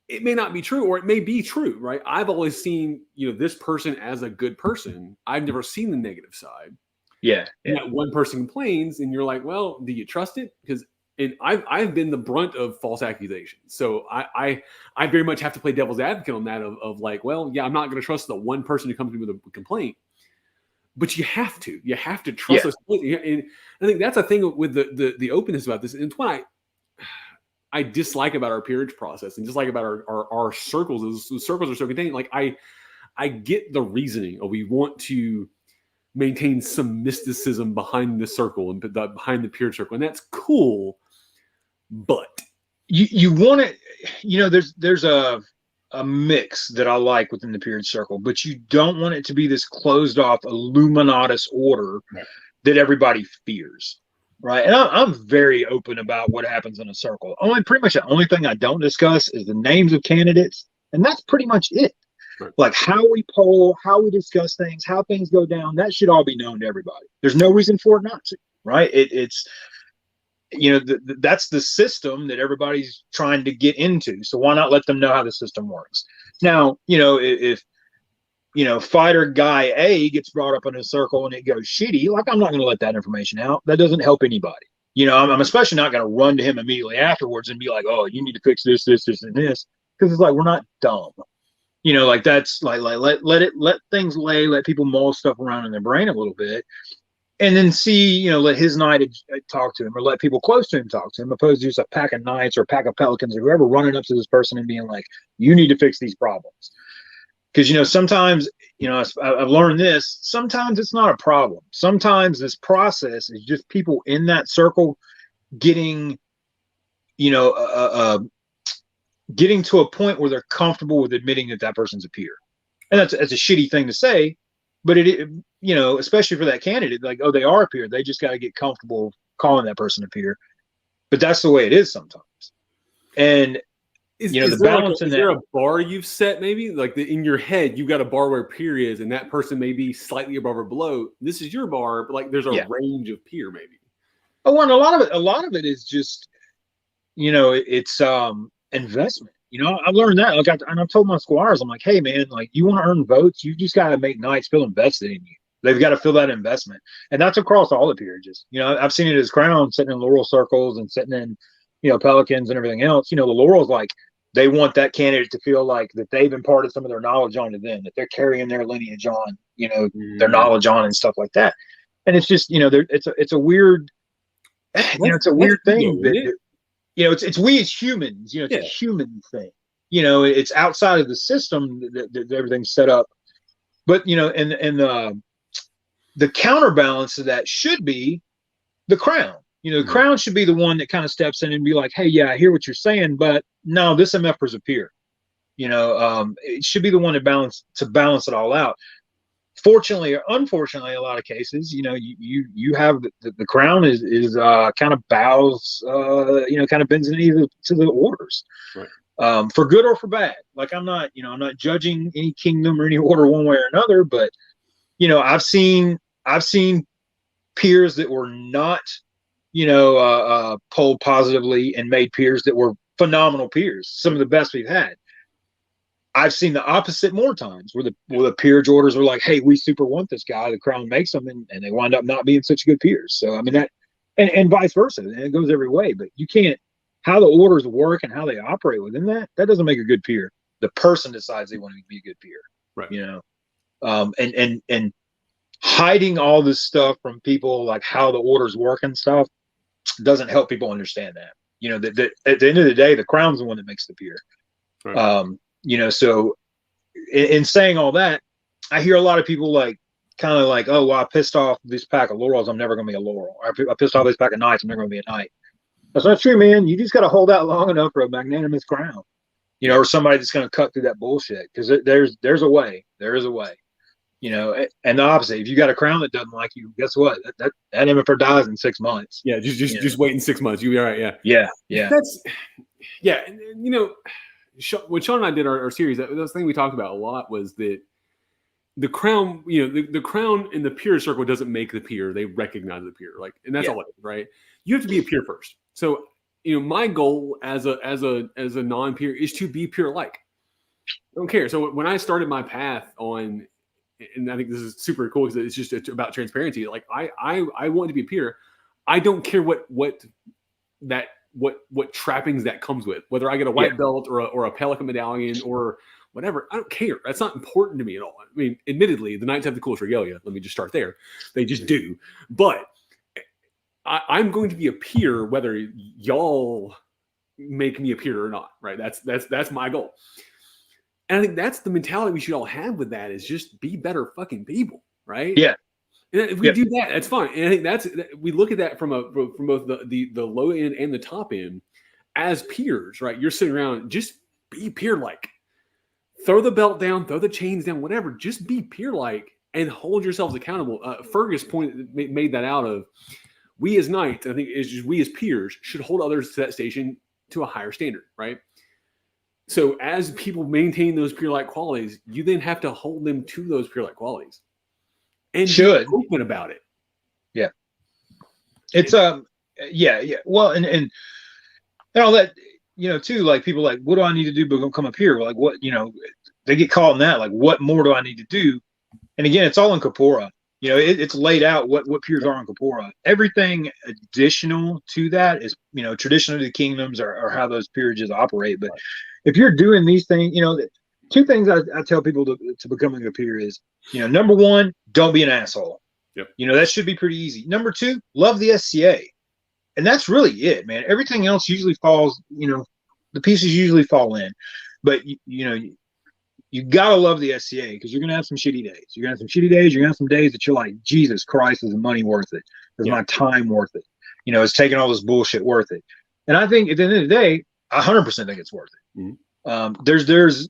It may not be true, or it may be true, right? I've always seen, this person as a good person. I've never seen the negative side. Yeah. And that one person complains, and you're like, well, do you trust it? And I've been the brunt of false accusations. So I very much have to play devil's advocate on that of like, well, yeah, I'm not going to trust the one person who comes to me with a complaint, but you have to trust us. And I think that's a thing with the openness about this. And it's what I dislike about our peerage process, and dislike about our circles is the circles are so contained. Like I get the reasoning of we want to maintain some mysticism behind the circle and behind the peerage circle. And that's cool. But you want it, there's a mix that I like within the peerage circle, but you don't want it to be this closed off Illuminatus order that everybody fears. Right. And I'm very open about what happens in a circle. Pretty much the only thing I don't discuss is the names of candidates. And that's pretty much it. Right. Like how we poll, how we discuss things, how things go down. That should all be known to everybody. There's no reason for it not to. Right. It's that's the system that everybody's trying to get into. So why not let them know how the system works? Now, if fighter guy A gets brought up in a circle and it goes shitty, like I'm not going to let that information out. That doesn't help anybody. I'm especially not going to run to him immediately afterwards and be like, oh, you need to fix this, this, this, and this. Because it's like, we're not dumb. Like that's like let things lay, let people mull stuff around in their brain a little bit. And then see, let his knight talk to him, or let people close to him talk to him, opposed to just a pack of knights or a pack of pelicans or whoever running up to this person and being like, you need to fix these problems. Because, sometimes, I've learned this, sometimes it's not a problem. Sometimes this process is just people in that circle getting, getting to a point where they're comfortable with admitting that person's a peer. And that's a shitty thing to say, but especially for that candidate, like, oh, they are a peer. They just got to get comfortable calling that person a peer. But that's the way it is sometimes. And is there a bar you've set, maybe like in your head, you've got a bar where peer is, and that person may be slightly above or below. This is your bar, but like there's a range of peer, maybe. Oh, and a lot of it is just, it's investment. I've learned that. And I've told my squires, I'm like, hey man, like you want to earn votes, you just got to make knights feel invested in you. They've got to feel that investment, and that's across all the peerages. I've seen it as Crown sitting in laurel circles and sitting in, pelicans and everything else. The laurel's like, they want that candidate to feel like that they've imparted some of their knowledge onto them, that they're carrying their lineage on, their knowledge on and stuff like that. And it's just, it's a weird, it's a weird thing that, it's we as humans, it's a human thing, it's outside of the system that everything's set up. But, and the counterbalance to that should be the crown. The crown should be the one that kind of steps in and be like, hey, yeah, I hear what you're saying, but no, this MFers a peer. It should be the one to balance it all out. fortunately or unfortunately, a lot of cases, you have the crown is kind of bows, kind of bends the knee to the orders, right. For good or for bad. Like I'm not judging any kingdom or any order one way or another, but I've seen peers that were not, polled positively and made peers that were phenomenal peers, some of the best we've had. I've seen the opposite more times where the peerage orders were like, hey, we super want this guy. The crown makes them, and they wind up not being such good peers. So, I mean, that, and vice versa. And it goes every way. But you can't, how the orders work and how they operate within that doesn't make a good peer. The person decides they want to be a good peer. Right. And hiding all this stuff from people, like how the orders work and stuff, doesn't help people understand that. That at the end of the day, the crown's the one that makes the peer. Right. So in saying all that, I hear a lot of people kind of like, oh, well, I pissed off this pack of laurels, I'm never going to be a laurel. I pissed off this pack of knights, I'm never going to be a knight. That's not true, man. You just got to hold out long enough for a magnanimous crown, or somebody that's going to cut through that bullshit. Because there's a way. There is a way. And the opposite. If you got a crown that doesn't like you, guess what? That emperor dies in 6 months. Yeah, just wait in 6 months. You'll be all right. Yeah. When Sean and I did our series, the thing we talked about a lot was that the crown, the crown in the peer circle doesn't make the peer. They recognize the peer, and that's all it is, right? You have to be a peer first. So, my goal as a non-peer is to be peer-like. I don't care. So when I started my path on, and I think this is super cool because it's about transparency. Like I want to be a peer. I don't care what trappings that comes with, whether I get a white belt or a pelican medallion or whatever. I don't care. That's not important to me at all. I mean, admittedly, the knights have the coolest regalia. Let me just start there. They just do. But I'm going to be a peer whether y'all make me a peer or not, right? That's my goal. And I think that's the mentality we should all have with that, is just be better fucking people, right? Yeah. And if we do that, that's fine. And I think we look at that from both the low end and the top end as peers, right? You're sitting around, just be peer-like. Throw the belt down, throw the chains down, whatever. Just be peer-like and hold yourselves accountable. Fergus made that out of, we as knights, I think it's just we as peers should hold others to that station to a higher standard, right? So as people maintain those peer-like qualities, you then have to hold them to those peer-like qualities. And be open about it. Yeah. It's well, and all that, too, like people like, what do I need to do to come up here? Like what, they get caught in that, like, what more do I need to do? And again, it's all in Corpora. It's laid out what peers are in Corpora. Everything additional to that is, traditionally the kingdoms are how those peerages operate. But if you're doing these things, two things I tell people to becoming a peer is, number one, don't be an asshole. Yep. That should be pretty easy. Number two, love the SCA. And that's really it, man. Everything else usually falls, the pieces usually fall in. But, you got to love the SCA, because you're going to have some shitty days. You're going to have some shitty days. You're going to have some days that you're like, Jesus Christ, is the money worth it? Is my time worth it? Is taking all this bullshit worth it? And I think at the end of the day, I 100% think it's worth it. Mm-hmm. There's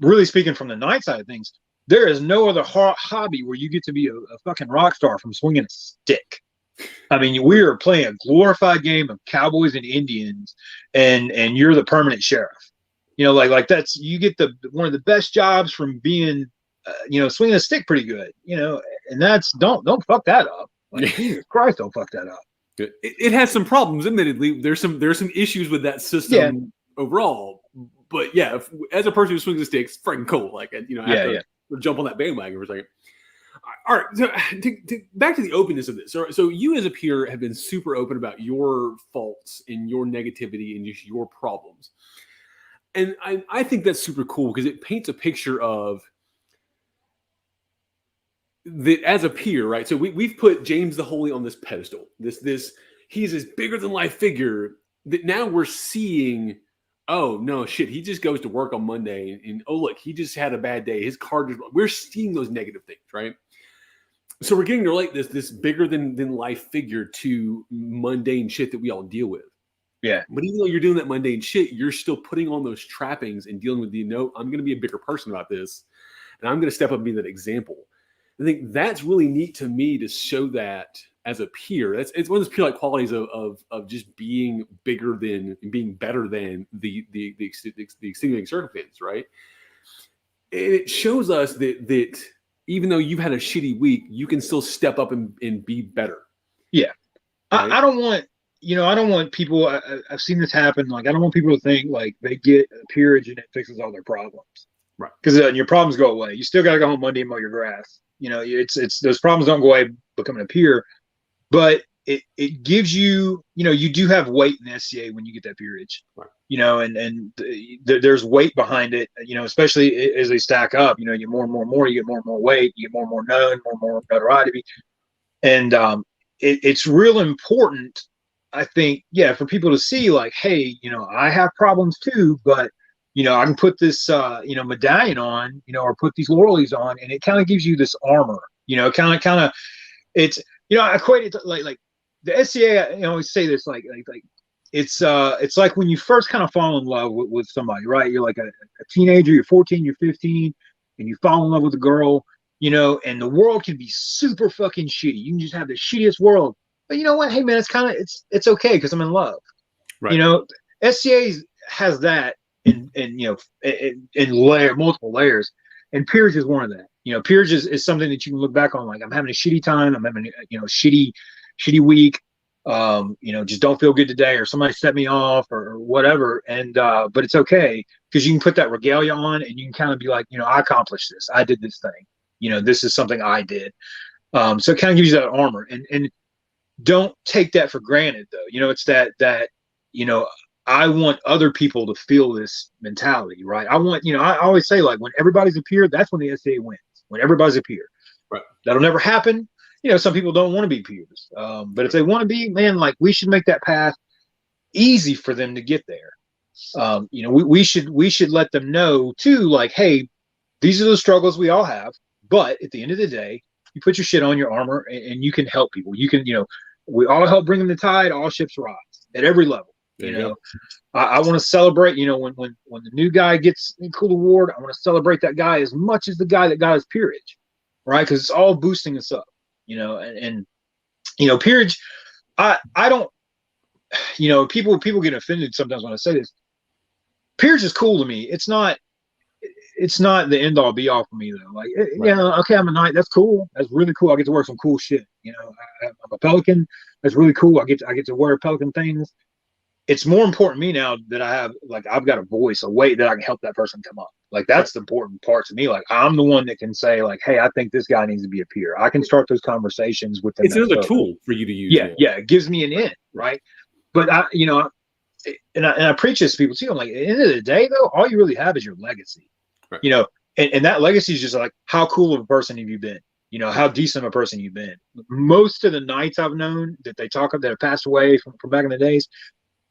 really speaking from the knight side of things, there is no other hobby where you get to be a fucking rock star from swinging a stick. I mean, we are playing a glorified game of cowboys and Indians, and you're the permanent sheriff. Like that's, you get one of the best jobs from being, swinging a stick pretty good. And that's don't fuck that up. Like, Jesus Christ, don't fuck that up. It has some problems. Admittedly, there's some issues with that system overall. But yeah, as a person who swings a stick, it's freaking cool. Like, I have to jump on that bandwagon for a second. All right, so back to the openness of this. So you as a peer have been super open about your faults and your negativity and just your problems. And I think that's super cool, because it paints a picture of that as a peer, right? So we've put James the Holy on this pedestal. He's this bigger than life figure that now we're seeing, oh no, shit, he just goes to work on Monday and oh look, he just had a bad day. His car just, we're seeing those negative things, right? So we're getting to relate this bigger than life figure to mundane shit that we all deal with. Yeah. But even though you're doing that mundane shit, you're still putting on those trappings and dealing with I'm going to be a bigger person about this. and I'm going to step up and be that example. I think that's really neat to me to show that as a peer. It's one of those peer-like qualities of just being bigger than and being better than the extenuating circumstance, right? And it shows us that even though you've had a shitty week, you can still step up and be better. Yeah. Right? I don't want people, I've seen this happen. Like, I don't want people to think like they get a peerage and it fixes all their problems. Right. Because your problems go away. You still got to go home Monday and mow your grass. It's those problems don't go away becoming a peer, but it gives you, you do have weight in the SCA when you get that peerage, right. And there's weight behind it, especially as they stack up, you get more and more, you get more and more weight, you get more and more known, more and more notoriety. And it's real important, I think, for people to see like, hey, I have problems too, but I can put this, medallion on, or put these laurels on, and it kind of gives you this armor, kind of, it's, I equate it to like the SCA. I always say this, like it's like when you first kind of fall in love with somebody, right? You're like a teenager, you're 14, you're 15, and you fall in love with a girl, and the world can be super fucking shitty. You can just have the shittiest world, but you know what? Hey man, it's okay because I'm in love. Right. SCA has that. In multiple layers, and peerage is one of that. Peerage is something that you can look back on, like I'm having a shitty time, I'm having shitty week, just don't feel good today, or somebody set me off, or whatever, and but it's okay because you can put that regalia on, and you can kind of be like, I accomplished this, I did this thing, this is something I did, so it kind of gives you that armor, and don't take that for granted though. It's that I want other people to feel this mentality, right? I want, I always say, like, when everybody's a peer, that's when the SCA wins. When everybody's a peer, right? That'll never happen. Some people don't want to be peers, but if they want to be, man, like, we should make that path easy for them to get there. We should let them know too, like, hey, these are the struggles we all have, but at the end of the day, you put your shit on, your armor, and you can help people. You can, we all help bring them the tide. All ships rise at every level. I want to celebrate, when the new guy gets a cool award, I want to celebrate that guy as much as the guy that got his peerage, right? Because it's all boosting us up, and peerage, I don't, people get offended sometimes when I say this. Peerage is cool to me. It's not the end all be all for me though. Like, right. Okay, I'm a knight. That's cool. That's really cool. I get to wear some cool shit. I'm a pelican. That's really cool. I get to wear pelican things. It's more important to me now that I've got a voice, a way that I can help that person come up. Like, that's the important part to me. Like, I'm the one that can say, like, hey, I think this guy needs to be a peer. I can start those conversations with them. It's another tool for you to use. Yeah. It gives me an in, right? But I preach this to people too. I'm like, at the end of the day, though, all you really have is your legacy. Right. And that legacy is just like, how cool of a person have you been? How decent of a person you've been. Most of the knights I've known that they talk of that have passed away from back in the days,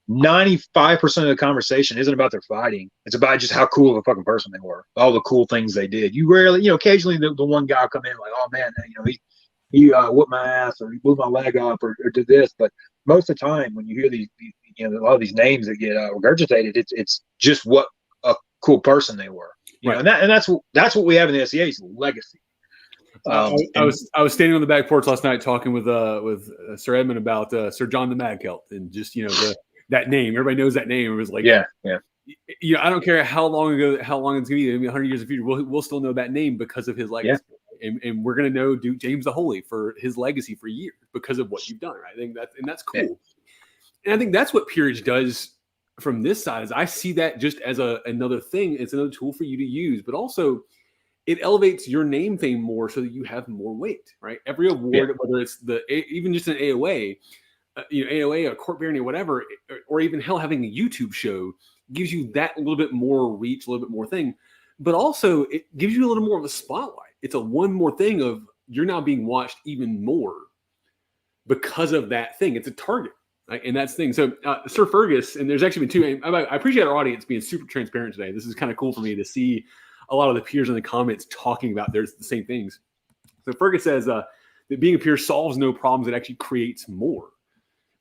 95% of the conversation isn't about their fighting. It's about just how cool of a fucking person they were. All the cool things they did. You rarely, occasionally the one guy will come in like, oh man, he whooped my ass, or he blew my leg off, or did this. But most of the time when you hear these a lot of these names that get regurgitated, it's just what a cool person they were. Right. And that's what we have in the SCA's legacy. I was standing on the back porch last night talking with Sir Edmund about Sir John the Madcelt, and just that name. Everybody knows that name. It was like, yeah. I don't care how long it's gonna be. Maybe 100 years in the future, we'll still know that name because of his legacy, and we're gonna know Duke James the Holy for his legacy for years because of what you've done. Right? I think that's cool, and I think that's what peerage does from this side. Is I see that just as another thing. It's another tool for you to use, but also it elevates your name fame more so that you have more weight. Right? Every award, whether it's even just an AOA. AOA, a court barony, or whatever, or even hell, having a YouTube show gives you that little bit more reach, a little bit more thing, but also it gives you a little more of a spotlight. It's a one more thing of you're now being watched even more because of that thing. It's a target, right? And that's the thing. So Sir Fergus, and there's actually been two, I appreciate our audience being super transparent today. This is kind of cool for me to see a lot of the peers in the comments talking about the same things. So Fergus says that being a peer solves no problems. It actually creates more.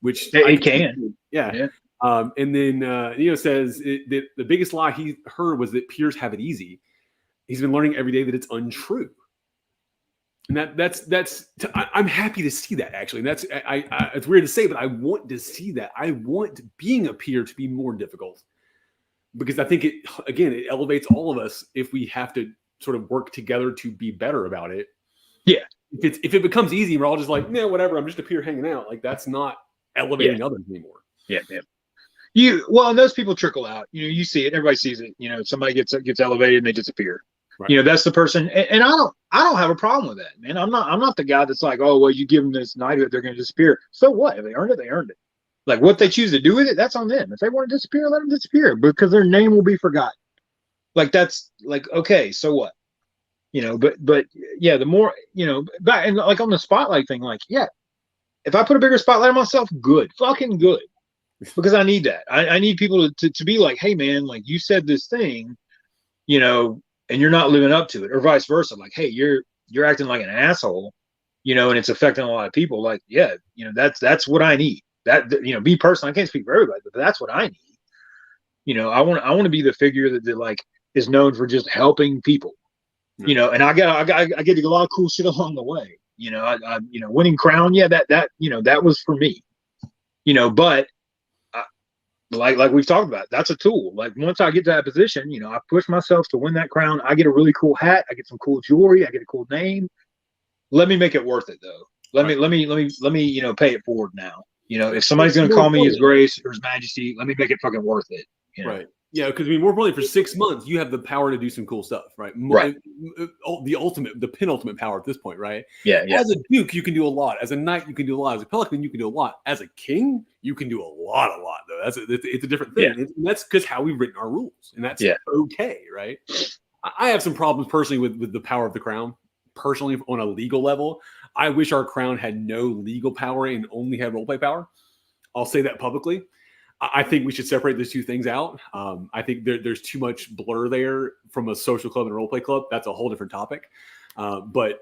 Which it can. Yeah. And then Neo says that the biggest lie he heard was that peers have it easy. he's been learning every day that it's untrue. And I'm happy to see that, actually. And that's it's weird to say, but I want to see that. I want being a peer to be more difficult, because I think it elevates all of us if we have to sort of work together to be better about it. Yeah. If it becomes easy, we're all just like, no, whatever, I'm just a peer hanging out. Like, that's not elevating others anymore. Yeah, yeah. And those people trickle out. You see it. Everybody sees it. Somebody gets elevated and they disappear. Right. That's the person. And I don't have a problem with that, man. I'm not the guy that's like, oh, well, you give them this knighthood, they're going to disappear. So what? If they earned it, they earned it. Like, what they choose to do with it, that's on them. If they want to disappear, let them disappear, because their name will be forgotten. Like, that's like, okay, so what? But yeah, the more, back and like on the spotlight thing, like, yeah, if I put a bigger spotlight on myself, good, fucking good, because I need that. I need people to be like, hey, man, like, you said this thing, and you're not living up to it, or vice versa. Like, hey, you're acting like an asshole, and it's affecting a lot of people. Like, yeah, that's what I need. That, be personal. I can't speak for everybody, but that's what I need. I want to be the figure that like is known for just helping people. And I get a lot of cool shit along the way. I winning crown. Yeah, that was for me. But like we've talked about, that's a tool. Like, once I get to that position, I push myself to win that crown. I get a really cool hat. I get some cool jewelry. I get a cool name. Let me make it worth it, though. Let me pay it forward now. If somebody's going to call me His Grace or His Majesty, let me make it fucking worth it. Right. Yeah, because more importantly, for 6 months, you have the power to do some cool stuff, right? Right. The penultimate power at this point, right? Yeah. As a duke, you can do a lot. As a knight, you can do a lot. As a pelican, you can do a lot. As a king, you can do a lot, though. It's a different thing. Yeah. And that's because how we've written our rules, and that's okay, right? I have some problems personally with the power of the crown. Personally, on a legal level, I wish our crown had no legal power and only had roleplay power. I'll say that publicly. I think we should separate those two things out. I think there's too much blur there from a social club and a role play club. That's a whole different topic. But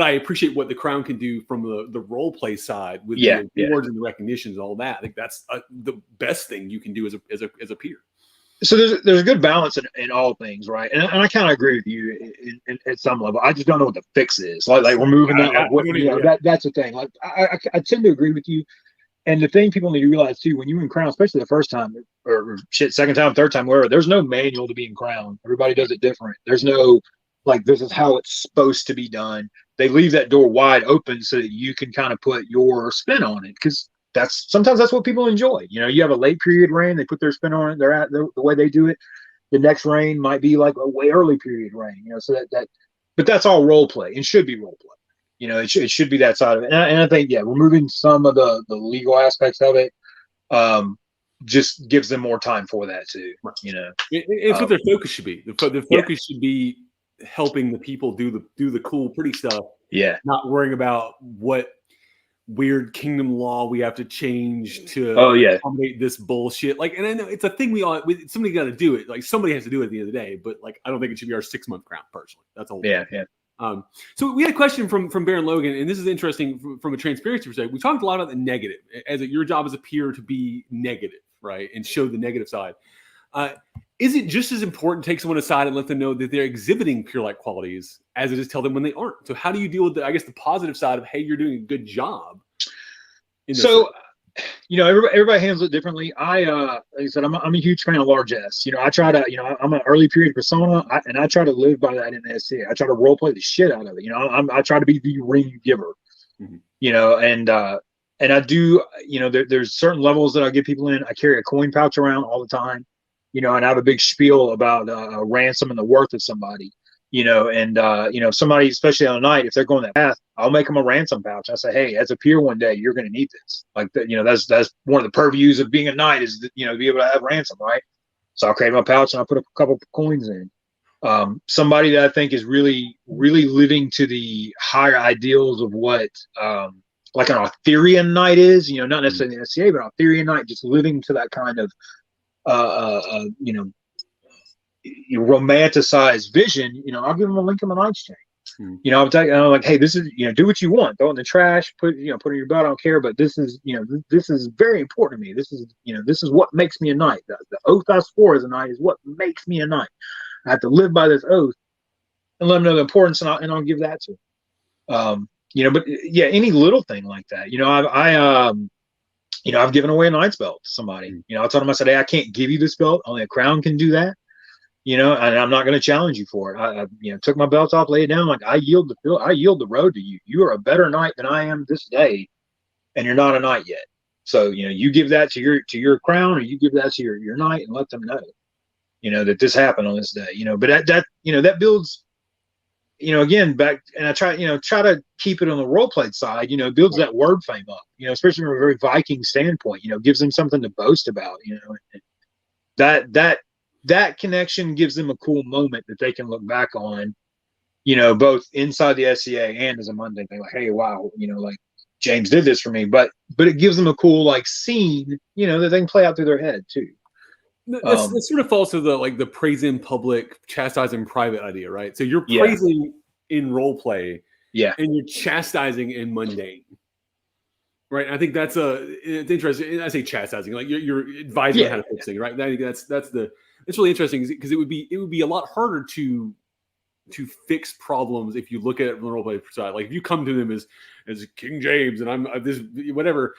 I appreciate what the crown can do from the role play side with the awards and the recognitions and all that. I think that's the best thing you can do as a peer. So there's a good balance in all things, right? And I kind of agree with you at some level. I just don't know what the fix is. Like removing that. That's the thing. Like, I tend to agree with you. And the thing people need to realize too, when you win crown, especially the first time or second time, third time, wherever, there's no manual to being crowned. Everybody does it different. There's no like, this is how it's supposed to be done. They leave that door wide open so that you can kind of put your spin on it, because sometimes that's what people enjoy. You have a late period reign, they put their spin on it. They're at the way they do it. The next reign might be like a way early period reign. So but that's all role play and should be role play. It should be that side of it. And I think, removing some of the legal aspects of it just gives them more time for that too. It's what their focus should be. The focus should be helping the people do the cool, pretty stuff. Yeah. Not worrying about what weird kingdom law we have to change to accommodate this bullshit. Like, and I know it's a thing somebody got to do it. Like, somebody has to do it at the end of the day. But like, I don't think it should be our 6 month crown personally. That's a whole thing. Yeah. So we had a question from Baron Logan, and this is interesting from a transparency perspective. We talked a lot about the negative, your job as a peer to be negative, right, and show the negative side. Is it just as important to take someone aside and let them know that they're exhibiting peer-like qualities as it is tell them when they aren't? So how do you deal with the positive side of, hey, you're doing a good job? Everybody handles it differently. Like I said, I'm a huge fan of largesse. I try to, I'm an early period persona, and I try to live by that in the SCA. I try to role play the shit out of it. I try to be the ring giver. And I do. There's certain levels that I get people in. I carry a coin pouch around all the time. And I have a big spiel about a ransom and the worth of somebody. Somebody, especially on a night, if they're going that path, I'll make them a ransom pouch. I say, hey, as a peer one day, you're going to need this. Like, that's one of the purviews of being a knight is, to be able to have ransom, right? So I'll create my pouch and I'll put a couple of coins in. Somebody that I think is really, really living to the higher ideals of what, like an Arthurian knight is, not necessarily an SCA, but Arthurian knight, just living to that kind of, romanticized vision. I'll give them a link in my knight's chain. I'm like, hey, this is, do what you want, throw it in the trash, put it in your belt, I don't care, but this is, this is very important to me. This is what makes me a knight. The oath I swore as a knight is what makes me a knight. I have to live by this oath, and let them know the importance, and I'll give that to them. But yeah, any little thing like that. I've given away a knight's belt to somebody. I told them, I said, hey, I can't give you this belt. Only a crown can do that. And I'm not going to challenge you for it. I took my belt off, laid it down, like I yield the road to you. You are a better knight than I am this day, and you're not a knight yet. So you give that to your crown, or you give that to your knight, and let them know, that this happened on this day. But that builds, again, back, and I try to keep it on the role played side. Builds that word fame up. Especially from a very Viking standpoint. Gives them something to boast about. That connection gives them a cool moment that they can look back on, both inside the SCA and as a Monday thing. Like, hey, wow, like James did this for me. But it gives them a cool like scene, that they can play out through their head too. That sort of falls to the praise in public, chastise in private idea, right? So you're praising in role play, and you're chastising in mundane. Right, I think it's interesting. I say chastising, like you're advising how to fix things, right? I think it's really interesting because it would be a lot harder to fix problems if you look at it from the role play side. Like if you come to them as King James and I'm this whatever,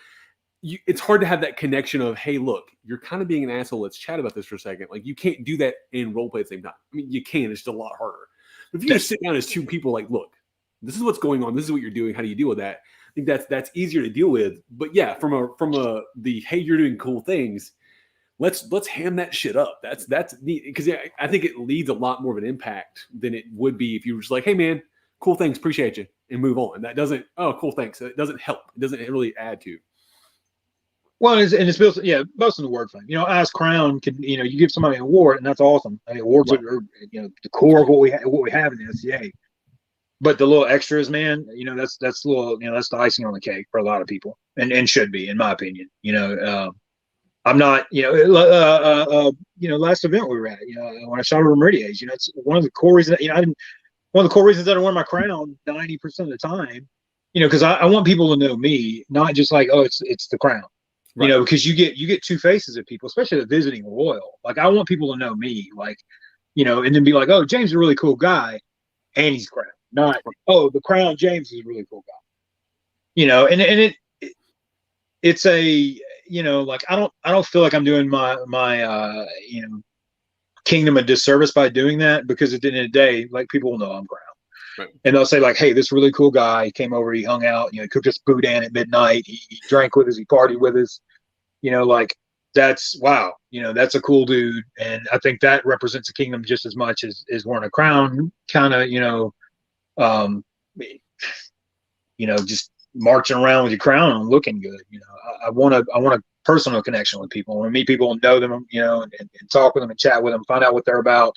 it's hard to have that connection of, hey, look, you're kind of being an asshole. Let's chat about this for a second. Like you can't do that in role play at the same time. I mean, you can. It's just a lot harder. But if you just sit down as two people, like, look, this is what's going on. This is what you're doing. How do you deal with that? I think that's easier to deal with. But yeah, from the hey, you're doing cool things. Let's ham that shit up. That's neat because I think it leads a lot more of an impact than it would be if you were just like, hey man, cool things, appreciate you, and move on. That doesn't cool thanks. It doesn't help. It doesn't really add to. Well, it's built, most of the word thing. As crown can, you give somebody an award, and that's awesome. I mean, awards are the core of what we have in the SCA. But the little extras, man, that's a little, that's the icing on the cake for a lot of people, and should be, in my opinion. I'm not, last event we were at, when I shot over Meridies, it's one of the core reasons, one of the core reasons that I wear my crown 90% of the time, because I want people to know me, not just like, oh, it's the crown, right. Because you get two faces of people, especially the visiting royal. Like I want people to know me, like, and then be like, oh, James is a really cool guy, and he's crown. Not, oh, the crown James is a really cool guy, and it's a, like I don't feel like I'm doing my kingdom a disservice by doing that, because at the end of the day, like people will know I'm crown, right. And they'll say like, hey, this really cool guy came over, he hung out, he cooked us boudin at midnight, he drank with us, he partied with us, like that's wow, that's a cool dude, and I think that represents a kingdom just as much as wearing a crown, kind of, just marching around with your crown on, looking good. I want a personal connection with people. I want to meet people and know them, and talk with them and chat with them, find out what they're about.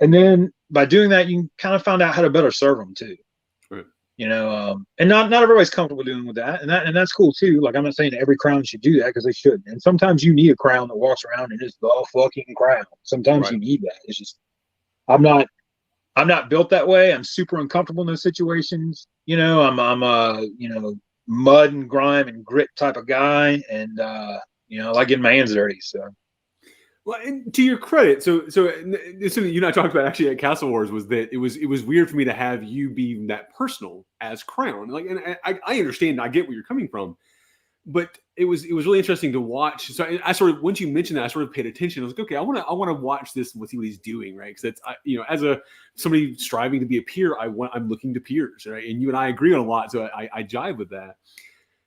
And then by doing that, you can kind of find out how to better serve them too. Right. And not everybody's comfortable doing with that. And that's cool too. Like I'm not saying every crown should do that, because they shouldn't. And sometimes you need a crown that walks around and is the fucking crown. Sometimes you need that. It's just, I'm not built that way. I'm super uncomfortable in those situations. I'm a mud and grime and grit type of guy, and I like getting my hands dirty. So, well, and to your credit, so something you and I talked about actually at Castle Wars was that it was weird for me to have you be that personal as crown. Like, and I understand, I get where you're coming from, but it was really interesting to watch. So I sort of, once you mentioned that, I sort of paid attention. I was like, okay, I want to watch this and see what he's doing, right? Because it's as somebody striving to be a peer, I'm looking to peers, right? And you and I agree on a lot, so I jive with that.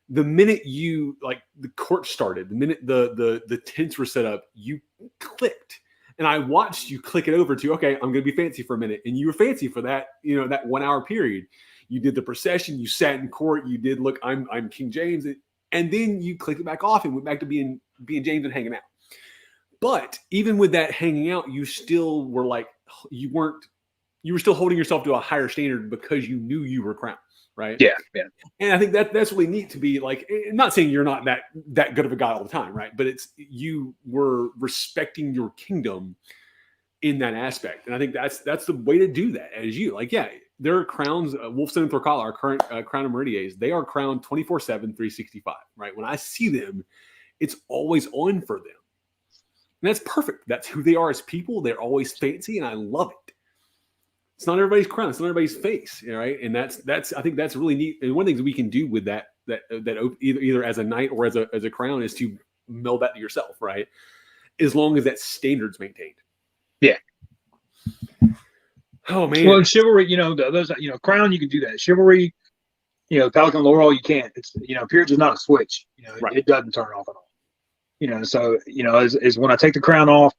The minute the court started, the minute the tents were set up, you clicked, and I watched you click it over to, okay, I'm going to be fancy for a minute, and you were fancy for that, that 1 hour period. You did the procession, you sat in court, you did look, I'm King James. And then you clicked it back off and went back to being James and hanging out. But even with that hanging out, you still were like, you were still holding yourself to a higher standard because you knew you were crowned, right? Yeah. And I think that's really neat to be like, not saying you're not that good of a guy all the time, right? But it's, you were respecting your kingdom in that aspect. And I think that's the way to do that as you. Like, yeah, there are crowns, Wolfson and Thorkala, our current crown of Meridies, they are crowned 24/7, 365, right? When I see them, it's always on for them. And that's perfect. That's who they are as people. They're always fancy, and I love it. It's not everybody's crown. It's not everybody's face, right? And that's I think that's really neat. And one of the things we can do with that either as a knight or as a crown is to meld that to yourself, right? As long as that standard's maintained. Yeah. Oh man. Well, in chivalry, those crown, you can do that. Chivalry, Pelican Laurel, you can't. It's peerage is not a switch. Right. It doesn't turn off at all. So as when I take the crown off,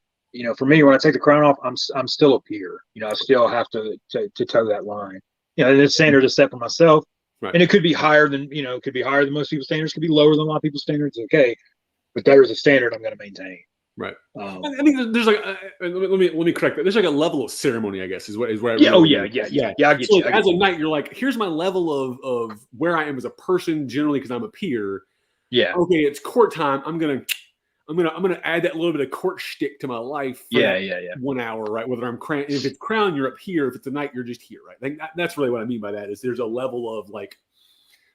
for me, when I take the crown off, I'm still a peer. I still have to toe that line. The standard is set for myself, right. And it could be higher than could be higher than most people's standards, could be lower than a lot of people's standards. Okay, but there is a standard I'm going to maintain. Right. I think there's like let me correct that. There's like a level of ceremony, I guess, is what I yeah. really I get you. As a knight, you're like, here's my level of where I am as a person, generally, because I'm a peer. Yeah. Okay, it's court time. I'm gonna add that little bit of court shtick to my life. For 1 hour, right? Whether I'm crown, if it's crown, you're up here. If it's a knight, you're just here, right? Like that's really what I mean by that. Is there's a level of like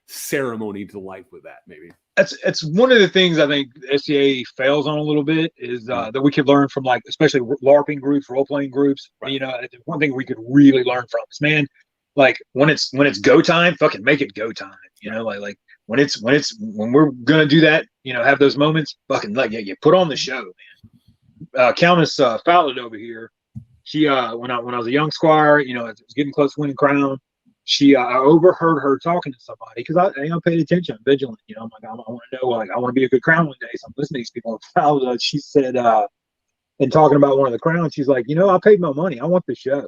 ceremony to life with that, maybe. It's one of the things I think SCA fails on a little bit is that we could learn from, like, especially LARPing groups, role playing groups. Right. One thing we could really learn from is, man, like when it's go time, fucking make it go time. Like when we're gonna do that, have those moments, fucking you put on the show, man. Countess Fallot over here, she when I was a young squire, I was getting close to winning crown. I overheard her talking to somebody because I paid attention, I'm vigilant. I'm like, I want to know, like, I want to be a good crown one day. So I'm listening to these people. And she said, and talking about one of the crowns, she's like, I paid my money. I want the show.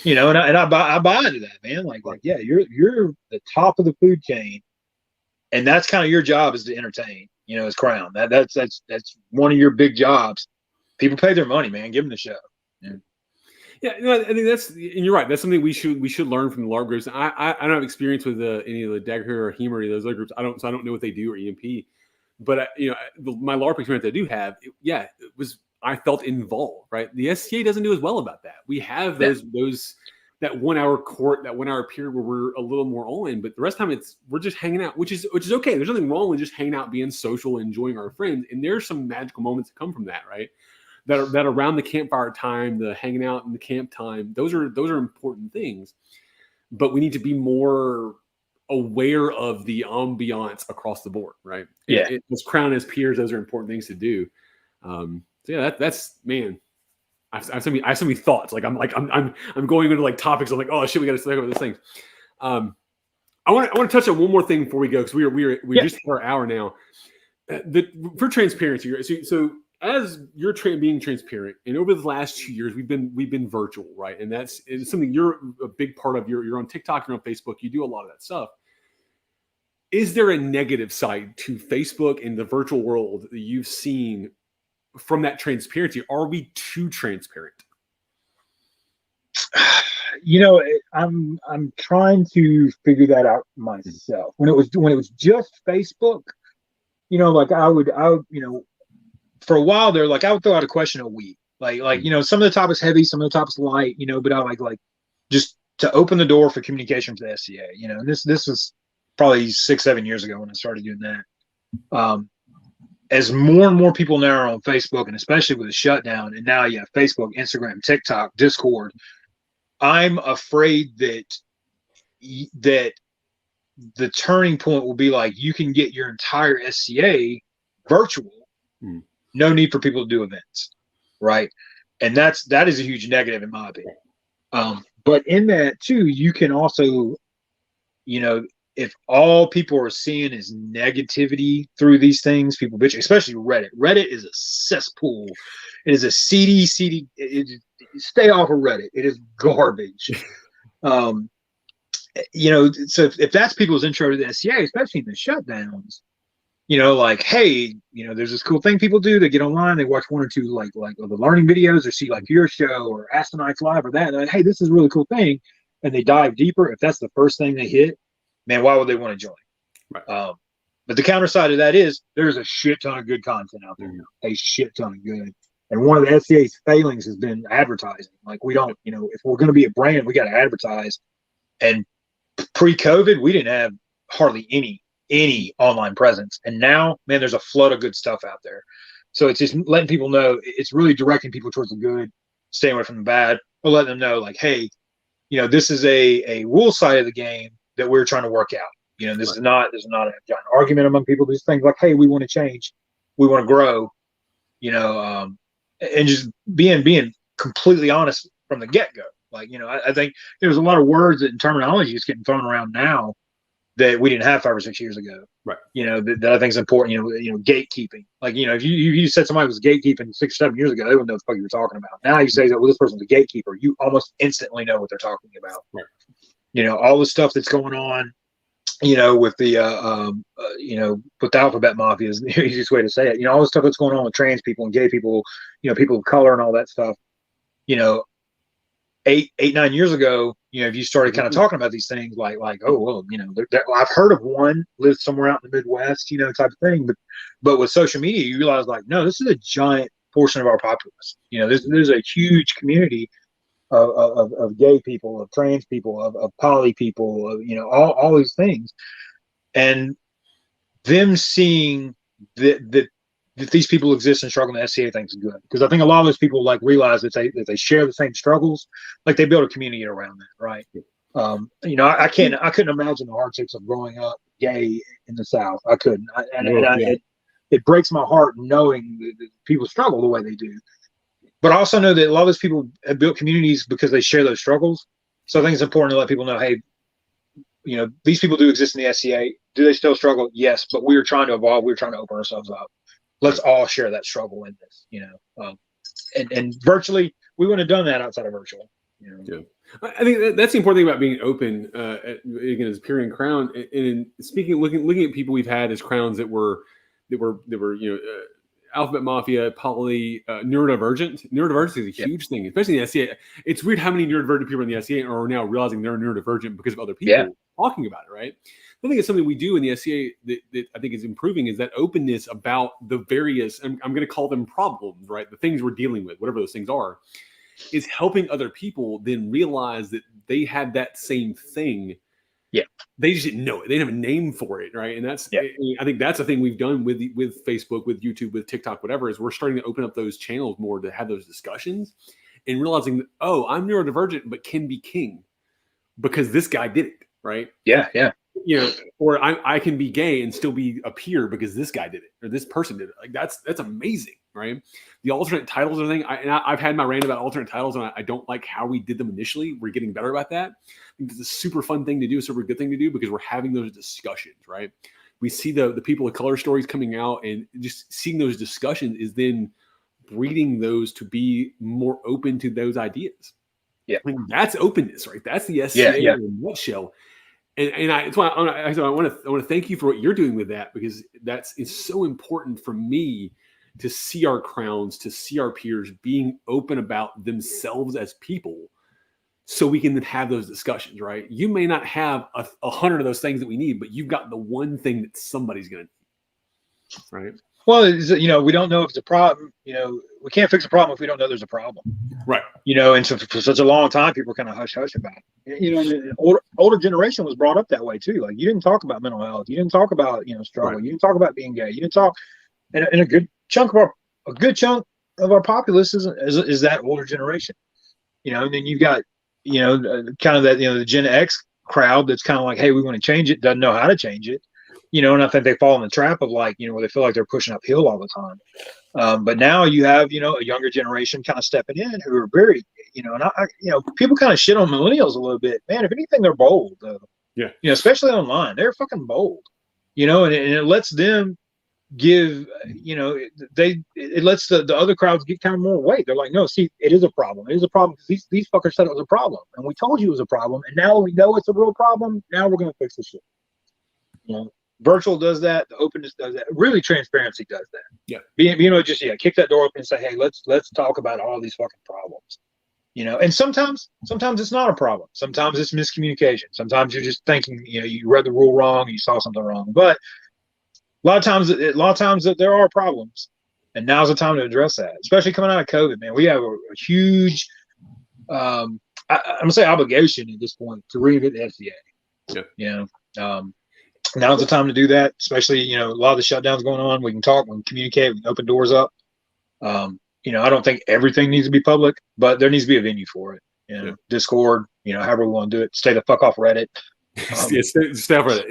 And I buy into that, man. Like, yeah, you're the top of the food chain, and that's kind of your job, is to entertain. As crown. That's one of your big jobs. People pay their money, man. Give them the show. Yeah. Yeah, I think and you're right. That's something we should learn from the LARP groups. I don't have experience with any of the Dagger or Hemer or those other groups. I don't know what they do or EMP. But my LARP experience I do have, I felt involved. Right, the SCA doesn't do as well about that. We have those that 1 hour court, that 1 hour period where we're a little more on, but the rest of the time we're just hanging out, which is okay. There's nothing wrong with just hanging out, being social, enjoying our friends, and there's some magical moments that come from that, right? That around the campfire time, the hanging out in the camp time, those are important things. But we need to be more aware of the ambiance across the board, right? Yeah. As crown, as peers, those are important things to do. So yeah, that's man. I have so many thoughts. Like I'm going into like topics. I'm like, oh shit, we got to talk about those things. I want to touch on one more thing before we go, because we just hit our hour now. For transparency, so as you're being transparent, and over the last 2 years, we've been virtual, right? And it's something you're a big part of. You're on TikTok, you're on Facebook, you do a lot of that stuff. Is there a negative side to Facebook and the virtual world that you've seen from that transparency? Are we too transparent? I'm trying to figure that out myself. When it was just Facebook, like I would, for a while there, like I would throw out a question a week, like some of the topics heavy, some of the topics light, but I like just to open the door for communication for the SCA, and this was probably 6-7 years ago when I started doing that. As more and more people now are on Facebook, and especially with the shutdown, and now you have Facebook, Instagram, TikTok, Discord, I'm afraid that the turning point will be like, you can get your entire SCA virtual. No need for people to do events, right? And that is a huge negative in my opinion. But in that too, you can also, if all people are seeing is negativity through these things, people bitch, especially Reddit. Reddit is a cesspool. It is a seedy. Stay off of Reddit. It is garbage. So if that's people's intro to the SCA, especially in the shutdowns, like, hey, there's this cool thing people do. They get online, they watch 1 or 2 like the learning videos, or see like your show or Ask the Knights Live or that. And like, hey, this is a really cool thing, and they dive deeper. If that's the first thing they hit, man, why would they want to join? Right. But the counter side of that is there's a shit ton of good content out there now. A shit ton of good. And one of the SCA's failings has been advertising. Like, we don't, if we're going to be a brand, we got to advertise. And pre-COVID, we didn't have hardly any online presence. And now, man, there's a flood of good stuff out there. So it's just letting people know, it's really directing people towards the good, staying away from the bad, or letting them know, like, hey, you know, this is a rule side of the game that we're trying to work out. You know, this is not a giant argument among people. These things like, hey, we want to change, we want to grow, you know, and just being completely honest from the get go. Like, you know, I think there's a lot of words and terminology that's getting thrown around now that we didn't have 5 or 6 years ago. Right. You know, that I think is important. You know, gatekeeping. Like, you know, if you said somebody was gatekeeping 6 or 7 years ago, they wouldn't know what the fuck you were talking about. Now you say that, well, this person's a gatekeeper, you almost instantly know what they're talking about. Right. You know, all the stuff that's going on, you know, with the you know, with the alphabet mafia is the easiest way to say it. You know, all the stuff that's going on with trans people and gay people, you know, people of color and all that stuff. You know, 9 years ago, you know, if you started kind of talking about these things, like, oh, well, you know, I've heard of one lives somewhere out in the Midwest, you know, type of thing. But with social media, you realize, like, no, this is a giant portion of our populace. You know, there's a huge community of gay people, of trans people, of poly people, of, you know, all these things, and them seeing that these people exist and struggle in the SCA, I think is good, because I think a lot of those people like realize that they share the same struggles, like they build a community around that, right? You know, I couldn't imagine the hardships of growing up gay in the South. I couldn't, it breaks my heart knowing that people struggle the way they do. But I also know that a lot of those people have built communities because they share those struggles. So I think it's important to let people know, hey, you know, these people do exist in the SCA. Do they still struggle? Yes, but we're trying to evolve. We're trying to open ourselves up. Let's all share that struggle in this, you know. And virtually, we wouldn't have done that outside of virtual. You know? Yeah, I think that's the important thing about being open. Again, as peer and crown, and looking at people we've had as crowns that were you know. Alphabet mafia, poly, neurodivergent. Neurodivergence is a huge thing, especially in the SCA. It's weird how many neurodivergent people in the SCA are now realizing they're neurodivergent because of other people talking about it, right? I think it's something we do in the SCA that I think is improving, is that openness about the various, I'm going to call them problems, right? The things we're dealing with, whatever those things are, is helping other people then realize that they had that same thing. Yeah, they just didn't know it. They didn't have a name for it, right? And that's, I think that's the thing we've done with Facebook, with YouTube, with TikTok, whatever, is we're starting to open up those channels more to have those discussions and realizing that, oh, I'm neurodivergent, but can be king because this guy did it, right? Yeah. You know, or I can be gay and still be a peer because this guy did it or this person did it. Like that's amazing, right? The alternate titles are the thing. I've had my rant about alternate titles, and I don't like how we did them initially. We're getting better about that. I think it's a super fun thing to do, a super good thing to do, because we're having those discussions, right? We see the people of color stories coming out, and just seeing those discussions is then breeding those to be more open to those ideas. Yeah, I mean, that's openness, right? That's the SCA in a nutshell. And that's why I want to thank you for what you're doing with that, because it's so important for me to see our crowns, to see our peers being open about themselves as people, so we can then have those discussions, right? You may not have 100 of those things that we need, but you've got the one thing that somebody's going to need, right? Well, you know, we don't know if it's a problem. You know, we can't fix a problem if we don't know there's a problem. Right. You know, and so for such a long time, people kind of hush about it. You know, the older generation was brought up that way too. Like, you didn't talk about mental health. You didn't talk about, you know, struggle. Right. You didn't talk about being gay. You didn't talk. And a good chunk of our populace is that older generation. You know, and then you've got, you know, kind of that, you know, the Gen X crowd that's kind of like, hey, we want to change it, doesn't know how to change it. You know, and I think they fall in the trap of, like, you know, where they feel like they're pushing uphill all the time. But now you have, you know, a younger generation kind of stepping in who are very, you know, and you know, people kind of shit on millennials a little bit. Man, if anything, they're bold. Yeah. You know, especially online, they're fucking bold. You know, and it lets them give, you know, it lets the other crowds get kind of more weight. They're like, no, see, it is a problem. It is a problem because these fuckers said it was a problem, and we told you it was a problem, and now we know it's a real problem. Now we're gonna fix this shit. You know. Virtual does that. The openness does that. Really, transparency does that. Yeah. You know, just kick that door open and say, hey, let's talk about all these fucking problems. You know, and sometimes it's not a problem. Sometimes it's miscommunication. Sometimes you're just thinking, you know, you read the rule wrong, you saw something wrong. But a lot of times that there are problems, and now's the time to address that. Especially coming out of COVID, man, we have a huge, I'm gonna say, obligation at this point to reinvent the FCA. Yeah. You know. Now's the time to do that, especially, you know, a lot of the shutdowns going on. We can talk, we can communicate, we can open doors up. You know, I don't think everything needs to be public, but there needs to be a venue for it. know, Discord, you know, however we want to do it. Stay the fuck off Reddit. Stay off Reddit.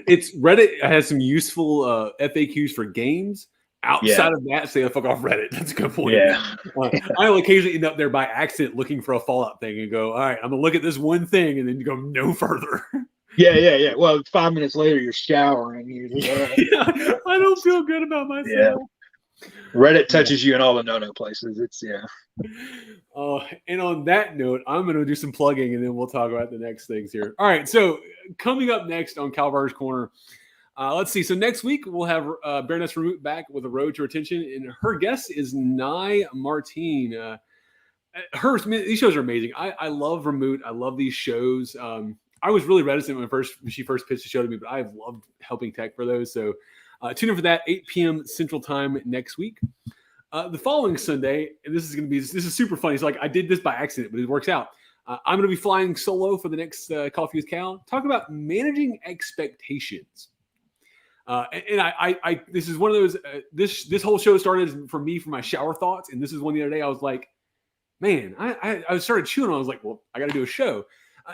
It's Reddit has some useful FAQs for games. Outside of that, stay the fuck off Reddit. That's a good point. Yeah. I'll occasionally end up there by accident looking for a Fallout thing and go, all right, I'm gonna look at this one thing and then go no further. Yeah. Well, 5 minutes later, you're showering. You're just, I don't feel good about myself. Yeah. Reddit touches you in all the no-no places. It's and on that note, I'm going to do some plugging and then we'll talk about the next things here. All right. So coming up next on Kal-bardr's Corner, let's see. So next week we'll have Baroness Rahmut back with A Road to Retention, and her guest is Nye Martine. These shows are amazing. I love Rahmut. I love these shows. I was really reticent when she first pitched the show to me, but I've loved helping tech for those. So tune in for that, 8 p.m. Central Time next week. The following Sunday, and this is super funny. It's like I did this by accident, but it works out. I'm going to be flying solo for the next Coffee with Cal. Talk about managing expectations. And I this is one of those. This whole show started for me for my shower thoughts, and this is one the other day. I was like, man, I started chewing. I was like, well, I got to do a show.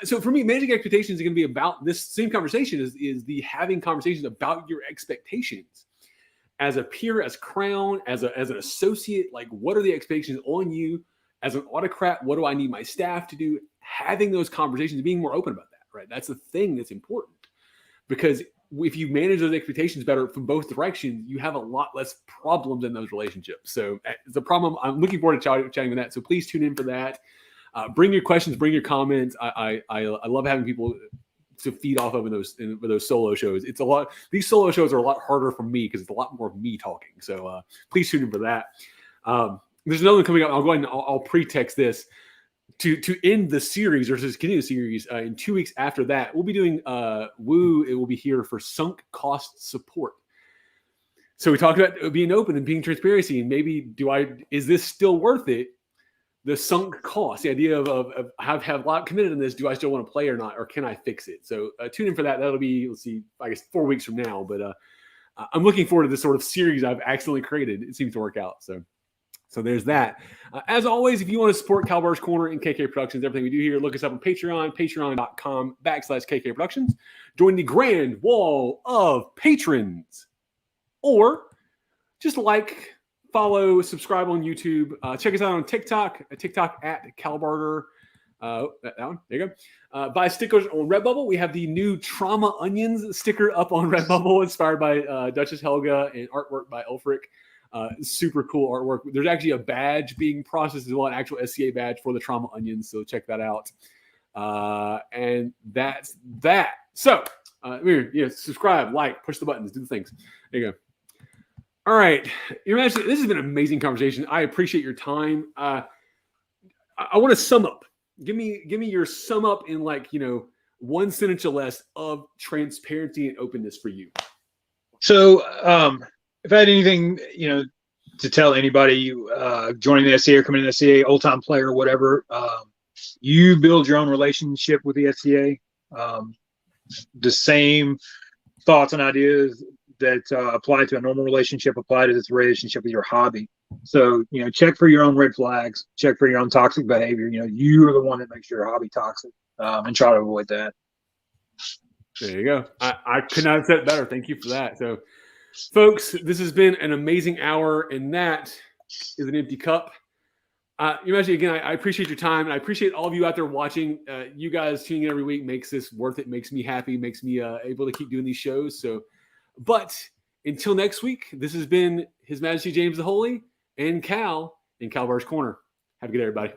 So for me, managing expectations is going to be about this same conversation is the having conversations about your expectations as a peer, as crown, as an associate. Like, what are the expectations on you as an autocrat? What do I need my staff to do? Having those conversations, being more open about that, right? That's the thing that's important, because if you manage those expectations better from both directions, you have a lot less problems in those relationships. So the problem, I'm looking forward to chatting with that. So please tune in for that. Bring your questions, bring your comments. I love having people to feed off of in those solo shows. It's a lot. These solo shows are a lot harder for me because it's a lot more of me talking. So please tune in for that. There's another one coming up. I'll go ahead and I'll pre-text this to end the series, or to continue the series. In 2 weeks after that, we'll be doing Woo. It will be here for sunk cost support. So we talked about being open and being transparency, and maybe is this still worth it? The sunk cost, the idea of have a lot committed in this. Do I still want to play or not, or can I fix it? So tune in for that. That'll be, let's see, I guess 4 weeks from now. But I'm looking forward to this sort of series I've accidentally created. It seems to work out. So there's that. As always, if you want to support Kal-bardr's Corner and KK Productions, everything we do here, look us up on Patreon, patreon.com/KK Productions. Join the grand wall of patrons, or just follow, subscribe on YouTube. Check us out on TikTok at Kal-bardr. That one. There you go. Buy stickers on Redbubble. We have the new Trauma Onions sticker up on Redbubble, inspired by Duchess Helga and artwork by Ulfric. Super cool artwork. There's actually a badge being processed as well, an actual SCA badge for the Trauma Onions. So check that out. And that's that. So subscribe, like, push the buttons, do the things. There you go. All right, Your Majesty, this has been an amazing conversation. I appreciate your time. I want to sum up. Give me your sum up in 1 sentence or less of transparency and openness for you. So, if I had anything, to tell anybody joining the SCA or coming to the SCA, old time player, whatever, you build your own relationship with the SCA. The same thoughts and ideas that apply to a normal relationship apply to this relationship with your hobby. So, check for your own red flags, check for your own toxic behavior. You are the one that makes your hobby toxic, and try to avoid that. There you go. I could not have said it better. Thank you for that. So, folks, this has been an amazing hour, and that is an empty cup. Your Majesty, again, I appreciate your time, and I appreciate all of you out there watching. You guys tuning in every week makes this worth it, makes me happy, makes me able to keep doing these shows. So, but until next week, this has been His Majesty James the Holy and Cal in Kal-bardr's Corner. Have a good day, everybody.